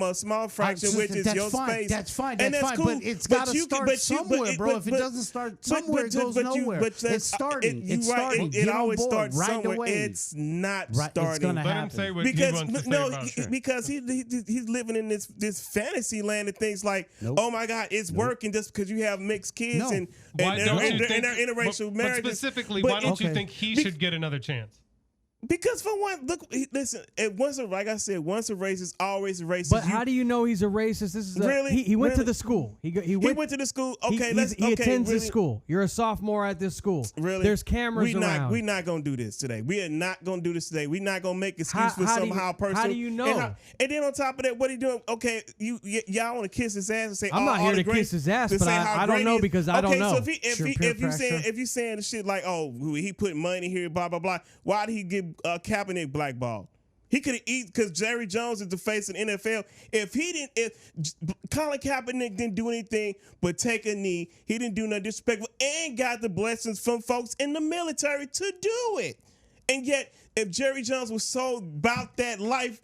Speaker 2: a small fraction, which is your space.
Speaker 3: That's fine.
Speaker 2: And
Speaker 3: that's fine.
Speaker 2: cool.
Speaker 3: But it's got to start somewhere, bro. If it doesn't start somewhere, it goes nowhere. It's starting. It's starting.
Speaker 2: It always starts
Speaker 3: right
Speaker 2: somewhere.
Speaker 3: away.
Speaker 2: It's not starting.
Speaker 3: It's gonna
Speaker 4: Let him
Speaker 3: happen.
Speaker 4: say what he wants to say about it.
Speaker 2: Because he's living in this fantasy land of things like, oh my God, it's working just because you have mixed kids and they're interracial marriages.
Speaker 4: But specifically, why don't you think he should get another chance?
Speaker 2: Because for one, look, listen. Like I said, once a racist, always a racist.
Speaker 1: But how do you know he's a racist? This is
Speaker 2: really
Speaker 1: he went to the school. He went
Speaker 2: to the school. Okay,
Speaker 1: he attends the school. You're a sophomore at this school.
Speaker 2: Really?
Speaker 1: There's cameras around.
Speaker 2: We're not gonna do this today. We are not gonna do this today. We're not gonna make excuse for somehow person.
Speaker 1: How do you know?
Speaker 2: And then on top of that, what are you doing? Okay, y'all want to kiss his ass and say,
Speaker 1: I'm not here to kiss his ass, but I don't know because I don't know.
Speaker 2: So if you saying shit like, oh, he put money here, blah blah blah, why did he get Kaepernick blackball? He could have eaten, because Jerry Jones is the face of the NFL. If Colin Kaepernick didn't do anything but take a knee, he didn't do nothing disrespectful, and got the blessings from folks in the military to do it. And yet, if Jerry Jones was so about that life,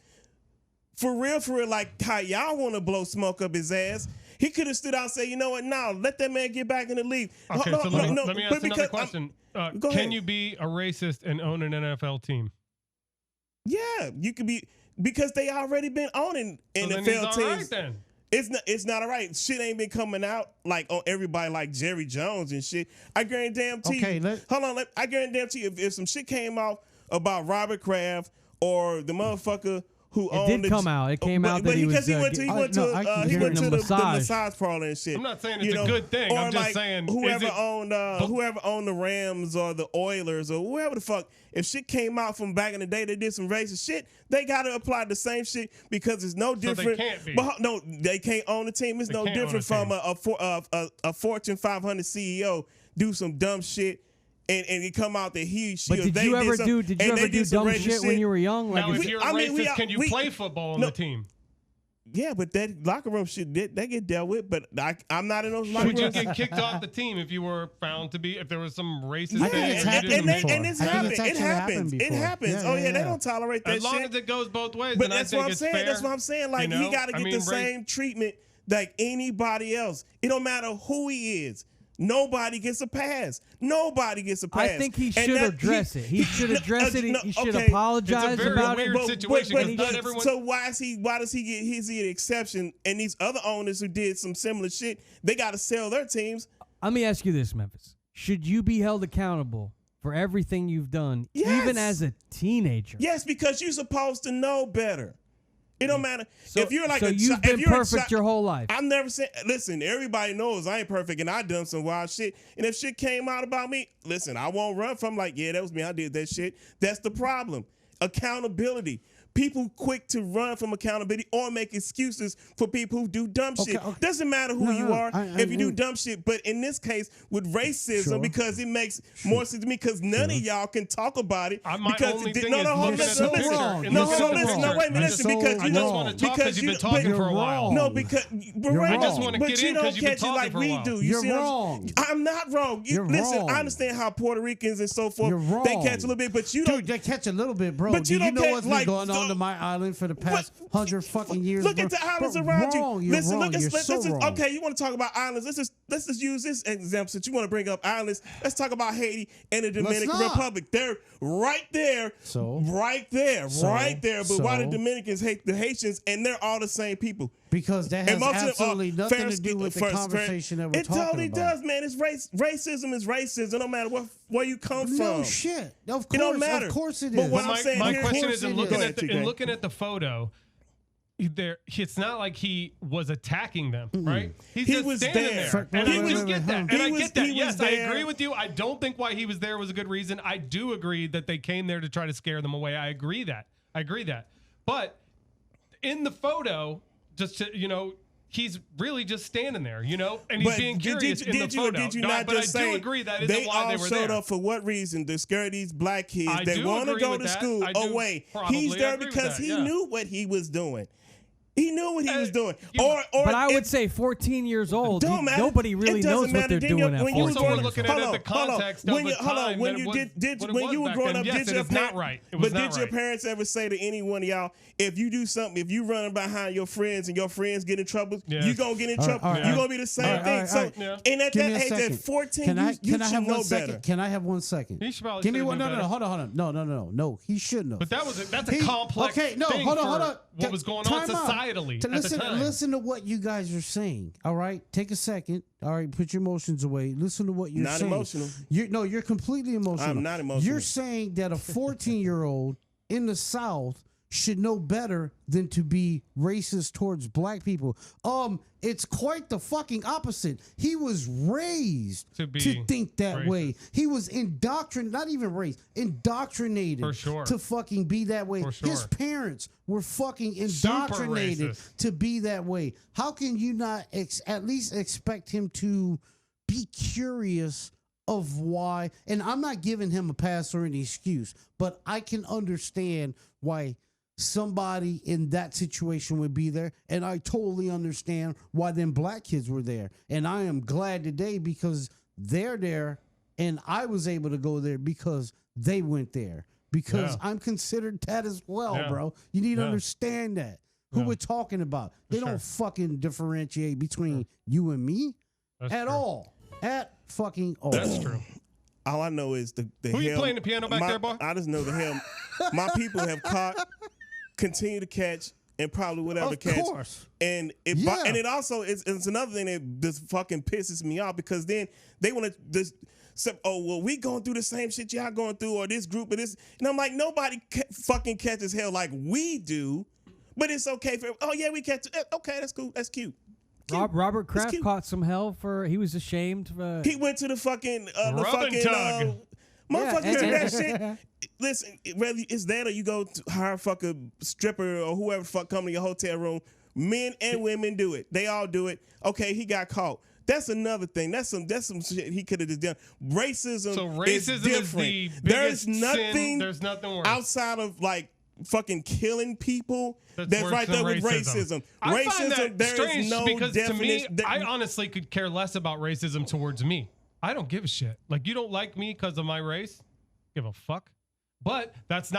Speaker 2: for real, like how y'all want to blow smoke up his ass, he could have stood out and said, you know what, now let that man get back in the league.
Speaker 4: Okay, so let me ask another question.
Speaker 2: Can
Speaker 4: ahead. You be a racist and own an NFL team?
Speaker 2: Yeah, you could be, because they already been owning NFL teams.
Speaker 4: Then.
Speaker 2: It's not all right. Shit ain't been coming out like on everybody like Jerry Jones and shit. I guarantee you. I guarantee you, if some shit came out about Robert Kraft or the motherfucker who
Speaker 1: it did come out. It came out that he went to
Speaker 2: the massage parlor and shit.
Speaker 4: I'm not saying it's a good thing. I'm just saying
Speaker 2: whoever owned the Rams or the Oilers or whoever the fuck, if shit came out from back in the day that did some racist shit, they got to apply the same shit, because it's no different.
Speaker 4: So they can't be.
Speaker 2: But no, they can't own the team. It's no different from a Fortune 500 CEO do some dumb shit. And it come out that
Speaker 1: did you ever do dumb shit when you were young?
Speaker 4: Now, if you're racist, can you play football on the team?
Speaker 2: Yeah, but that locker room shit, they get dealt with. But I'm not in those locker rooms.
Speaker 4: Would you get kicked off the team if you were found to be, if there was some racist thing?
Speaker 2: And it's happened. It happens. It happens. They don't tolerate that shit.
Speaker 4: As long as it goes both ways,
Speaker 2: but
Speaker 4: then I think it's fair.
Speaker 2: That's what I'm saying. Like, he got to get the same treatment like anybody else. It don't matter who he is. Nobody gets a pass. Nobody gets a pass.
Speaker 1: I think he should address it. He should address it. He should apologize about it.
Speaker 4: It's a very weird situation, because not everyone.
Speaker 2: So why does he get an exception? And these other owners who did some similar shit, they got to sell their teams.
Speaker 1: Let me ask you this, Memphis. Should you be held accountable for everything you've done, even as a teenager?
Speaker 2: Yes, because you're supposed to know better. It don't matter. If you're like
Speaker 1: you've been perfect your whole life.
Speaker 2: I've never said, listen, everybody knows I ain't perfect and I done some wild shit. And if shit came out about me, listen, I won't run from like, yeah, that was me. I did that shit. That's the problem. Accountability. people quick to run from accountability or make excuses for people who do dumb shit. Doesn't matter who you are if you do dumb shit. But in this case, with racism, because it makes more sense to me, because none of y'all can talk about it. Because
Speaker 4: wait a minute, because you've been talking for a while.
Speaker 2: No, because
Speaker 4: I just want to get in because you've been talking for a while.
Speaker 2: You're wrong. I'm not wrong. Listen, I understand how Puerto Ricans and so forth, they catch a little bit, but you don't.
Speaker 3: Dude, they catch a little bit, bro.
Speaker 2: But you don't
Speaker 3: know
Speaker 2: catch,
Speaker 3: what's been going on to my island for the past 100 fucking years?
Speaker 2: Look at the islands around you. Listen,
Speaker 3: wrong.
Speaker 2: Okay, you want to talk about islands? Let's just use this example since you want to bring up islands. Let's talk about Haiti and the Dominican Republic. They're right there. Right there. But why the Dominicans hate the Haitians, and they're all the same people?
Speaker 3: Because that has absolutely nothing to do with the conversation that we're talking about. It totally
Speaker 2: does, man. It's racism is racism, no matter where you come from.
Speaker 3: No shit. Of course,
Speaker 2: it don't matter.
Speaker 3: Of course it is.
Speaker 2: But what I'm saying
Speaker 4: my
Speaker 2: here,
Speaker 4: question is, in looking at the photo, it's not like he was attacking them, right? He's just
Speaker 2: was
Speaker 4: standing there. And I just get that. And I get that. Yes, I agree with you. I don't think why he was there was a good reason. I do agree that they came there to try to scare them away. I agree that. But in the photo, just to, he's really just standing there, and he's being curious in the photo.
Speaker 2: Did you not just say
Speaker 4: I do agree that isn't why they were there.
Speaker 2: They all showed up for what reason? To scare these black kids. They want to go to school away. He's there because he knew what he was doing. He knew what he was doing.
Speaker 1: But I would say 14 years old, nobody really knows what they're doing at 14.
Speaker 4: Also, we're looking at the context of the time.
Speaker 2: When you were growing up, did your parents ever say to any one of y'all, if you do something, if you run behind your friends and your friends get in trouble, you gonna get in trouble. You're gonna be the same thing. So, and at that age, at 14, you should know better.
Speaker 3: Can I have 1 second?
Speaker 4: He should probably
Speaker 3: give me one. No, hold on. No, he shouldn't have.
Speaker 4: But that's a complex. Okay, no, hold on. What was going on societally at the time?
Speaker 3: Listen to what you guys are saying. All right, take a second. All right, put your emotions away. Listen to what you're saying.
Speaker 2: Not emotional.
Speaker 3: You're completely emotional.
Speaker 2: I'm not emotional.
Speaker 3: You're saying that a 14-year-old in the South should know better than to be racist towards black people. It's quite the fucking opposite. He was raised to think that way. He was indoctrinated, not even raised, indoctrinated to fucking be that way. His parents were fucking indoctrinated to be that way. How can you not at least expect him to be curious of why? And I'm not giving him a pass or any excuse, but I can understand why somebody in that situation would be there, and I totally understand why them black kids were there. And I am glad today because they're there, and I was able to go there because they went there, because I'm considered that as well, bro. You need to understand that. Who we're talking about. They don't fucking differentiate between you and me at all. At fucking all.
Speaker 4: That's true.
Speaker 2: All I know is the
Speaker 4: Who you playing the piano back there, boy?
Speaker 2: I just know the hell my people have caught, continue to catch, and probably whatever catch.
Speaker 3: Of course.
Speaker 2: And it also it's another thing that just fucking pisses me off, because then they want to just say, oh, well, we going through the same shit y'all going through, or this group or this. And I'm like, nobody fucking catches hell like we do, but it's okay for, oh yeah, we catch it. Okay, that's cool. That's cute.
Speaker 1: Robert Kraft caught some hell for, he was ashamed.
Speaker 2: He went to the fucking
Speaker 4: tug.
Speaker 2: Motherfucker, that shit. Listen, whether it's that or you go to hire a fucking stripper or whoever fuck come to your hotel room, men and women do it. They all do it. Okay, he got caught. That's another thing. That's some shit he could have just done. Racism is different.
Speaker 4: Is the
Speaker 2: there's nothing
Speaker 4: sin. There's nothing worse
Speaker 2: outside of like fucking killing people. That's right there with racism.
Speaker 4: I find that
Speaker 2: there
Speaker 4: strange
Speaker 2: is no
Speaker 4: because
Speaker 2: definition.
Speaker 4: To me, I honestly could care less about racism towards me. I don't give a shit. Like, you don't like me because of my race? Give a fuck. But that's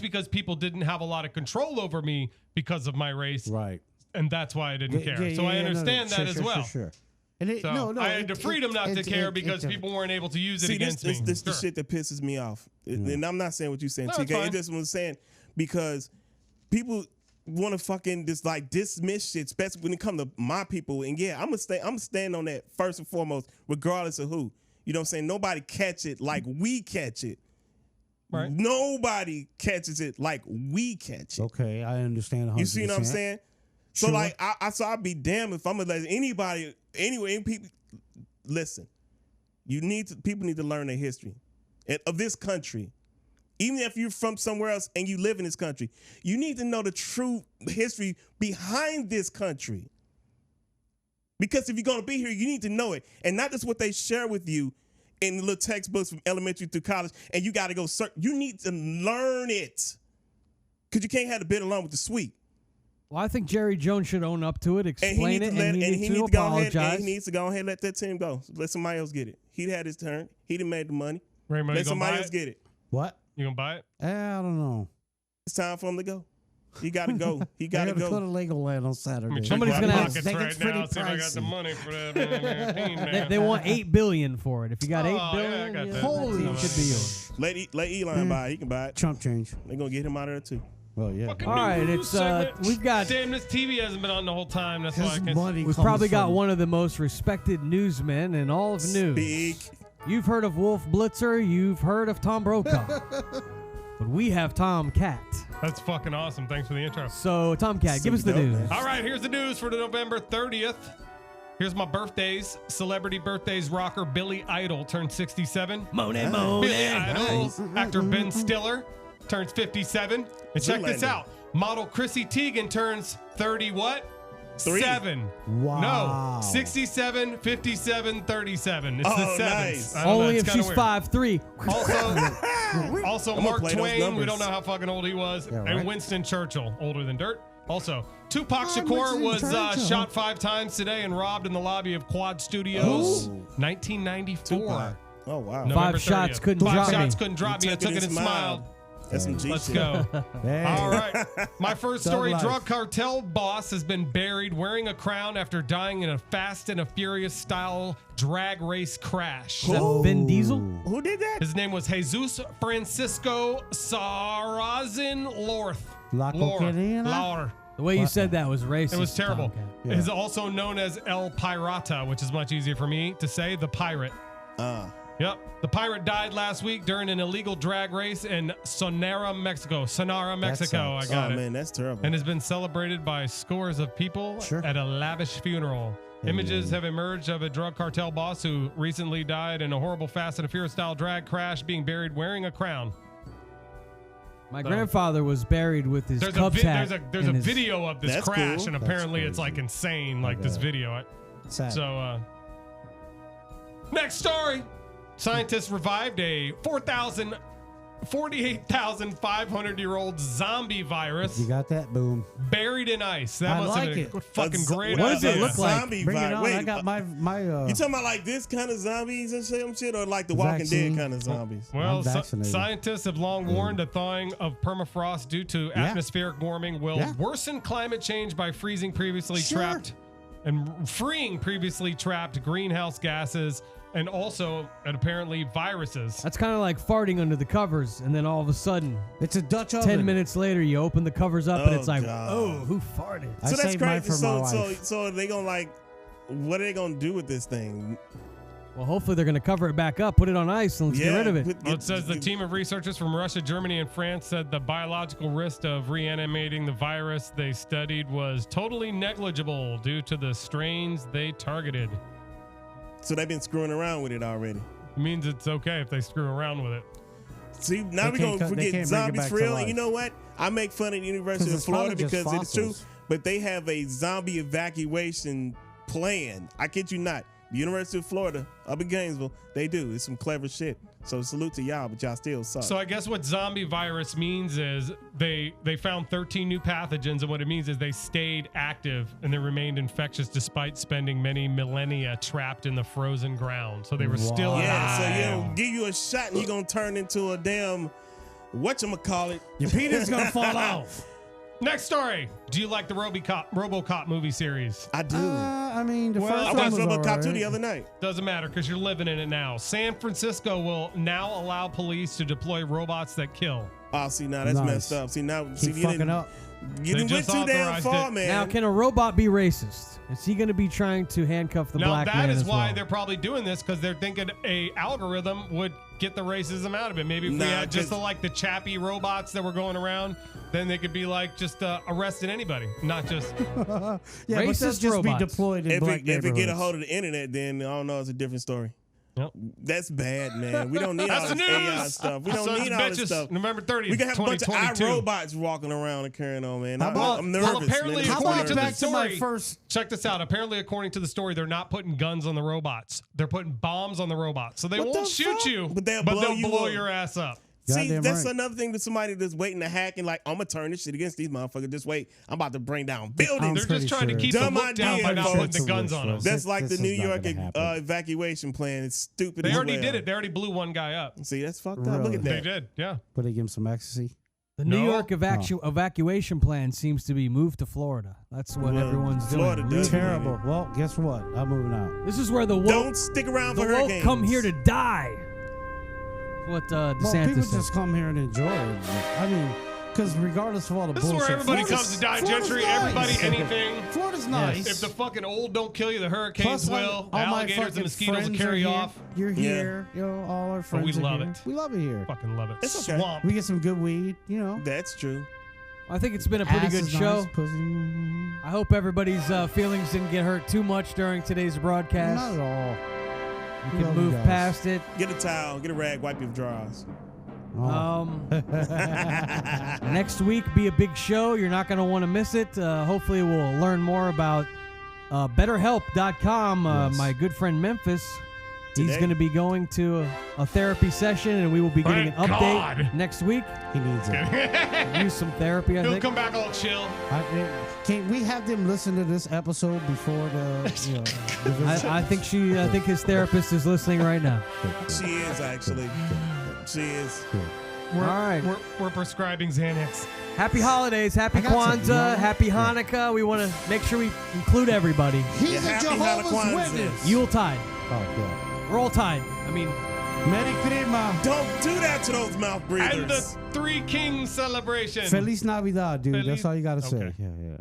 Speaker 4: because people didn't have a lot of control over me because of my race.
Speaker 3: Right.
Speaker 4: And that's why I didn't care. So I understand that as well.
Speaker 3: Sure.
Speaker 4: And I had the freedom not to care because people weren't able to use it against me.
Speaker 2: This the shit that pisses me off. And I'm not saying what you're saying, TK. It just was saying because people want to fucking just like dismiss shit, especially when it comes to my people. And yeah, I'm gonna stand on that first and foremost, regardless of who. You know what I'm saying? Nobody catch it like we catch it. Right. Nobody catches it like we catch it.
Speaker 3: Okay, I understand 100%.
Speaker 2: You see what I'm saying? So sure. Like I'd be damned if I'm gonna let anybody people listen. People need to learn their history of this country. Even if you're from somewhere else and you live in this country, you need to know the true history behind this country. Because if you're going to be here, you need to know it. And not just what they share with you in the little textbooks from elementary through college, and you got to go search. You need to learn it. Because you can't have the bitter along with the sweet.
Speaker 1: Well, I think Jerry Jones should own up to it, explain it, and he needs to
Speaker 2: go ahead,
Speaker 1: apologize.
Speaker 2: and he needs to go ahead and let that team go. Let somebody else get it. He had his turn. He done made the money.
Speaker 4: Rainbow,
Speaker 2: Let somebody else get it.
Speaker 3: What?
Speaker 4: You gonna buy it?
Speaker 3: I don't know.
Speaker 2: It's time for him to go. He got to go. He got to
Speaker 3: go to
Speaker 2: go.
Speaker 3: Legoland on Saturday.
Speaker 1: Somebody's gonna have-
Speaker 4: pockets
Speaker 3: Think
Speaker 4: right
Speaker 3: it's
Speaker 4: now.
Speaker 3: pretty
Speaker 4: See if I got the
Speaker 3: pricey.
Speaker 4: money for that team, man.
Speaker 1: They want $8 billion for it. If you got
Speaker 4: Oh,
Speaker 1: $8 billion,
Speaker 4: yeah, I got that.
Speaker 3: Holy
Speaker 1: that should be yours.
Speaker 2: Let Elon buy it. He can buy it.
Speaker 3: Chump change.
Speaker 2: They're going to get him out of there too.
Speaker 3: Well, yeah.
Speaker 4: Fucking
Speaker 1: All right,
Speaker 4: news
Speaker 1: it's
Speaker 4: segment.
Speaker 1: we've got
Speaker 4: Damn, this TV hasn't been on the whole time. That's why I
Speaker 3: His
Speaker 4: can.
Speaker 3: money
Speaker 1: we've
Speaker 3: comes
Speaker 1: probably got
Speaker 3: from-
Speaker 1: one of the most respected newsmen in all of news.
Speaker 2: Big.
Speaker 1: You've heard of Wolf Blitzer, you've heard of Tom Brokaw, but we have Tom Cat.
Speaker 4: That's fucking awesome. Thanks for the intro.
Speaker 1: So Tom Cat, give us the
Speaker 2: dope,
Speaker 1: news.
Speaker 2: man.
Speaker 4: All right, here's the news for November 30th. Here's my birthdays. Celebrity birthdays. Rocker Billy Idol turned 67.
Speaker 1: Monet,
Speaker 4: Billy
Speaker 1: Monet.
Speaker 4: Idol. Actor Ben Stiller turns 57. And check this
Speaker 2: Zoolander.
Speaker 4: out. Model Chrissy Teigen turns 30 what?
Speaker 2: 3.
Speaker 4: 7.
Speaker 3: Wow.
Speaker 4: No. 67, 57, 37. It's
Speaker 2: Oh,
Speaker 4: the sevens.
Speaker 2: nice.
Speaker 4: I don't know,
Speaker 1: Only
Speaker 4: it's
Speaker 1: if
Speaker 4: kinda
Speaker 1: she's
Speaker 4: weird.
Speaker 1: 5'3".
Speaker 4: Also
Speaker 2: gonna
Speaker 4: Mark
Speaker 2: play those
Speaker 4: Twain. We
Speaker 2: numbers.
Speaker 4: don't know how fucking old he was.
Speaker 3: Yeah,
Speaker 4: And
Speaker 3: right.
Speaker 4: Winston Churchill, older than dirt. Also, Tupac Shakur
Speaker 3: Winston
Speaker 4: was
Speaker 3: Churchill.
Speaker 4: shot 5 times today and robbed in the lobby of Quad Studios.
Speaker 2: Ooh.
Speaker 4: 1994.
Speaker 2: Tupac. Oh, wow.
Speaker 4: November
Speaker 1: 5 shots
Speaker 4: 30th.
Speaker 1: couldn't
Speaker 4: 5
Speaker 1: drop
Speaker 4: shots
Speaker 1: me.
Speaker 4: couldn't drop me. I took it and smiled.
Speaker 2: That's some G
Speaker 4: Let's
Speaker 2: shit.
Speaker 4: go.
Speaker 3: Hey.
Speaker 4: All right. My first story,
Speaker 3: life.
Speaker 4: drug cartel boss has been buried wearing a crown after dying in a Fast and a Furious style drag race crash.
Speaker 1: Is that Vin Diesel?
Speaker 2: Who did that?
Speaker 4: His name was Jesus Francisco Sarrazin Lorth.
Speaker 3: La Coquerina?
Speaker 4: Lor.
Speaker 1: The way you said that was racist.
Speaker 4: It was terrible.
Speaker 1: Tom Cat.
Speaker 3: Yeah.
Speaker 4: Is also known as El Pirata, which is much easier for me to say, the pirate. Yep. The pirate died last week during an illegal drag race in Sonora, Mexico. Sonora, Mexico. I
Speaker 3: sucks.
Speaker 4: got
Speaker 2: Oh,
Speaker 4: it.
Speaker 2: man, that's terrible.
Speaker 4: And has been celebrated by scores of people
Speaker 3: Sure.
Speaker 4: at a lavish funeral. Images have emerged of a drug cartel boss who recently died in a horrible Fast and Furious style drag crash, being buried wearing a crown.
Speaker 1: My grandfather was buried with his
Speaker 4: There's
Speaker 1: Cubs hat.
Speaker 4: there's a
Speaker 1: and his-
Speaker 4: video of this
Speaker 2: That's
Speaker 4: crash,
Speaker 2: cool.
Speaker 4: and apparently it's like insane, like this video.
Speaker 3: Sad.
Speaker 4: So, next story. Scientists revived a 48,500-year-old zombie virus
Speaker 3: You got that? Boom.
Speaker 4: buried in ice. That
Speaker 3: I
Speaker 4: must
Speaker 3: like
Speaker 4: have been
Speaker 3: it.
Speaker 4: a fucking great
Speaker 1: What does it
Speaker 4: idea.
Speaker 1: look like?
Speaker 2: Zombie
Speaker 3: Bring it
Speaker 2: vibe.
Speaker 3: on.
Speaker 2: Wait,
Speaker 3: I got my
Speaker 2: you talking about like this kind of zombies and shit, or like the Walking
Speaker 3: Vaccine.
Speaker 2: Dead kind of zombies?
Speaker 4: Well,
Speaker 3: I'm vaccinated.
Speaker 4: scientists have long warned a thawing of permafrost due to atmospheric warming will worsen climate change by freeing previously trapped greenhouse gases and apparently viruses.
Speaker 1: That's kind of like farting under the covers, and then all of a sudden,
Speaker 3: It's a Dutch oven.
Speaker 1: 10 minutes later, you open the covers up, and
Speaker 2: Oh,
Speaker 1: it's like,
Speaker 2: God.
Speaker 1: oh, who farted?
Speaker 3: I
Speaker 2: So that's
Speaker 3: saved mine
Speaker 2: crazy.
Speaker 3: for my wife.
Speaker 2: So they gonna like, what are they gonna do with this thing?
Speaker 1: Well, hopefully they're going to cover it back up, put it on ice, and let's get rid of it.
Speaker 4: Well, it says the team of researchers from Russia, Germany, and France said the biological risk of reanimating the virus they studied was totally negligible due to the strains they targeted.
Speaker 2: So they've been screwing around with it already.
Speaker 4: It means it's okay if they screw around with it.
Speaker 2: See, now
Speaker 3: They
Speaker 2: we're
Speaker 3: can't
Speaker 2: gonna
Speaker 3: they
Speaker 2: forget
Speaker 3: can't bring it
Speaker 2: zombies
Speaker 3: back
Speaker 2: for
Speaker 3: to
Speaker 2: real.
Speaker 3: life.
Speaker 2: And you know what? I make fun of the University
Speaker 3: 'Cause
Speaker 2: of
Speaker 3: it's
Speaker 2: Florida
Speaker 3: probably just
Speaker 2: because it's true.
Speaker 3: fossils.
Speaker 2: But they have a zombie evacuation plan. I kid you not. The University of Florida, up in Gainesville, they do. It's some clever shit. So salute to y'all, but y'all still suck.
Speaker 4: So I guess what zombie virus means is they found 13 new pathogens, and what it means is they stayed active and they remained infectious despite spending many millennia trapped in the frozen ground. So they were still
Speaker 2: yeah, so
Speaker 4: alive.
Speaker 2: you'll give you a shot and you're gonna turn into a damn whatchamacallit.
Speaker 3: Your penis gonna fall off.
Speaker 4: Next story. Do you like the RoboCop movie series?
Speaker 2: I do.
Speaker 3: I mean, the
Speaker 4: Well,
Speaker 3: first
Speaker 2: I
Speaker 3: one
Speaker 2: watched
Speaker 3: was
Speaker 2: RoboCop 2
Speaker 3: alright.
Speaker 2: the other night.
Speaker 4: Doesn't matter because you're living in it now. San Francisco will now allow police to deploy robots that kill.
Speaker 2: Oh, see, now that's
Speaker 3: Nice.
Speaker 2: messed up. See, now, see,
Speaker 3: Keep
Speaker 2: you
Speaker 3: fucking
Speaker 2: didn't,
Speaker 3: up.
Speaker 2: you
Speaker 4: They
Speaker 2: didn't went
Speaker 4: just
Speaker 2: too damn
Speaker 4: authorized
Speaker 2: far,
Speaker 4: it.
Speaker 2: man.
Speaker 1: Now, can a robot be racist? Is he going to be trying to handcuff the
Speaker 4: Now
Speaker 1: black
Speaker 4: that
Speaker 1: man
Speaker 4: is
Speaker 1: as
Speaker 4: why
Speaker 1: well?
Speaker 4: they're probably doing this because they're thinking a algorithm would get the racism out of it. Maybe if we
Speaker 2: Nah,
Speaker 4: had just
Speaker 2: 'cause-
Speaker 4: the chappy robots that were going around, then they could be like just arresting anybody, not just.
Speaker 3: Yeah, but they'll
Speaker 1: Racist
Speaker 3: just
Speaker 1: robots.
Speaker 3: be deployed in
Speaker 2: if
Speaker 3: black
Speaker 2: it get a
Speaker 3: neighborhoods.
Speaker 2: hold of the internet, then I don't know. It's a different story.
Speaker 4: Yep.
Speaker 2: That's bad, man. We don't need all
Speaker 4: That's
Speaker 2: this
Speaker 4: the
Speaker 2: AI
Speaker 4: news.
Speaker 2: stuff. We don't need all this stuff.
Speaker 4: November 30th,
Speaker 2: We can have a bunch of
Speaker 4: 2022.
Speaker 2: iRobots walking around and carrying on, man. I'm nervous.
Speaker 4: Well, apparently,
Speaker 2: man.
Speaker 3: How
Speaker 4: according
Speaker 3: about
Speaker 4: to the
Speaker 3: back to my
Speaker 4: story,
Speaker 3: first?
Speaker 4: check this out. Apparently, according to the story, they're not putting guns on the robots. They're putting bombs on the robots. So they
Speaker 2: What
Speaker 4: won't
Speaker 2: the
Speaker 4: shoot
Speaker 2: fuck?
Speaker 4: you,
Speaker 2: But they'll
Speaker 4: they'll
Speaker 2: blow
Speaker 4: blow
Speaker 2: you up.
Speaker 4: your ass up.
Speaker 2: See,
Speaker 3: Goddamn
Speaker 2: that's
Speaker 3: right.
Speaker 2: another thing that somebody that's waiting to hack and like, I'm gonna turn this shit against these motherfuckers. Just wait, I'm about to bring down buildings.
Speaker 4: They're just trying to keep
Speaker 2: Dumb
Speaker 4: the look down
Speaker 2: idea,
Speaker 4: by not
Speaker 2: folks.
Speaker 4: putting the guns on them.
Speaker 2: That's like
Speaker 3: This
Speaker 2: the New
Speaker 3: is not
Speaker 2: York
Speaker 3: gonna happen.
Speaker 2: evacuation plan. It's stupid.
Speaker 4: They
Speaker 2: as
Speaker 4: already
Speaker 2: well.
Speaker 4: did it. They already blew one guy up.
Speaker 2: See, that's fucked up. Look at
Speaker 3: Really?
Speaker 2: that.
Speaker 4: They did, yeah.
Speaker 3: But they give him some ecstasy.
Speaker 1: The New
Speaker 4: No.
Speaker 1: York evacuation plan seems to be moved to Florida. That's what
Speaker 2: Well,
Speaker 1: everyone's
Speaker 2: Florida
Speaker 1: doing.
Speaker 2: does.
Speaker 3: Terrible. Well, guess what? I'm moving out.
Speaker 1: This is where the woke,
Speaker 2: Don't stick around
Speaker 1: the
Speaker 2: for
Speaker 1: woke
Speaker 2: hurricanes.
Speaker 1: come here to die. What
Speaker 3: Well,
Speaker 1: DeSantis
Speaker 3: people
Speaker 1: said.
Speaker 3: just come here and enjoy it. I mean, because regardless of all the
Speaker 4: This is
Speaker 3: bullshit,
Speaker 4: where everybody
Speaker 3: Florida's-
Speaker 4: comes to die,
Speaker 3: Florida's
Speaker 4: Gentry.
Speaker 3: nice.
Speaker 4: Everybody, anything.
Speaker 3: Florida's nice.
Speaker 4: If the fucking old don't kill you, the hurricanes
Speaker 3: Plus,
Speaker 4: will.
Speaker 3: all my
Speaker 4: Alligators and
Speaker 3: fucking
Speaker 4: mosquitoes will
Speaker 3: friends
Speaker 4: carry
Speaker 3: are here.
Speaker 4: off.
Speaker 3: You're
Speaker 2: Yeah.
Speaker 3: here. You know, all our friends.
Speaker 4: we
Speaker 3: are
Speaker 4: love
Speaker 3: here.
Speaker 4: it.
Speaker 3: We love it here.
Speaker 4: Fucking love it.
Speaker 2: It's okay.
Speaker 4: Swamp.
Speaker 3: We get some good weed. You know,
Speaker 2: That's true.
Speaker 1: I think it's been a pretty
Speaker 3: Ass
Speaker 1: good
Speaker 3: is
Speaker 1: show.
Speaker 3: nice, pussy.
Speaker 1: I hope everybody's feelings didn't get hurt too much during today's broadcast.
Speaker 3: Not at all.
Speaker 1: You
Speaker 3: We
Speaker 1: can
Speaker 3: love you
Speaker 1: move
Speaker 3: guys.
Speaker 1: past it.
Speaker 2: Get a towel, get a rag, wipe your drawers.
Speaker 3: Oh.
Speaker 1: Next week be a big show. You're not going to want to miss it. Hopefully we'll learn more about BetterHelp.com.
Speaker 3: Yes.
Speaker 1: My good friend Memphis, he's
Speaker 2: Today?
Speaker 1: going to be going to a therapy session, and we will be getting an
Speaker 4: Thank
Speaker 1: update
Speaker 4: God.
Speaker 1: next week.
Speaker 3: He needs it.
Speaker 1: Use some therapy, I
Speaker 4: He'll
Speaker 1: think.
Speaker 4: come back all chill.
Speaker 3: Can't we have them listen to this episode before the? You know, the visit?
Speaker 1: I think his therapist is listening right now.
Speaker 2: She is actually. She is.
Speaker 4: We're,
Speaker 1: All right.
Speaker 4: We're prescribing Xanax.
Speaker 1: Happy holidays, happy
Speaker 3: I got some,
Speaker 1: Kwanzaa,
Speaker 3: you know?
Speaker 1: happy Hanukkah. We want to make sure we include everybody.
Speaker 3: He's
Speaker 2: Yeah,
Speaker 3: a
Speaker 2: happy
Speaker 3: Jehovah's
Speaker 2: Hanukkah.
Speaker 3: Witness.
Speaker 1: Yuletide.
Speaker 3: Oh, yeah.
Speaker 1: Roll Tide. I mean,
Speaker 3: Merry Christmas.
Speaker 2: Don't do that to those mouth breathers.
Speaker 4: And the Three Kings celebration.
Speaker 3: Feliz Navidad, dude.
Speaker 4: Feliz-
Speaker 3: That's all you got to say.
Speaker 4: Okay.
Speaker 3: Yeah, yeah.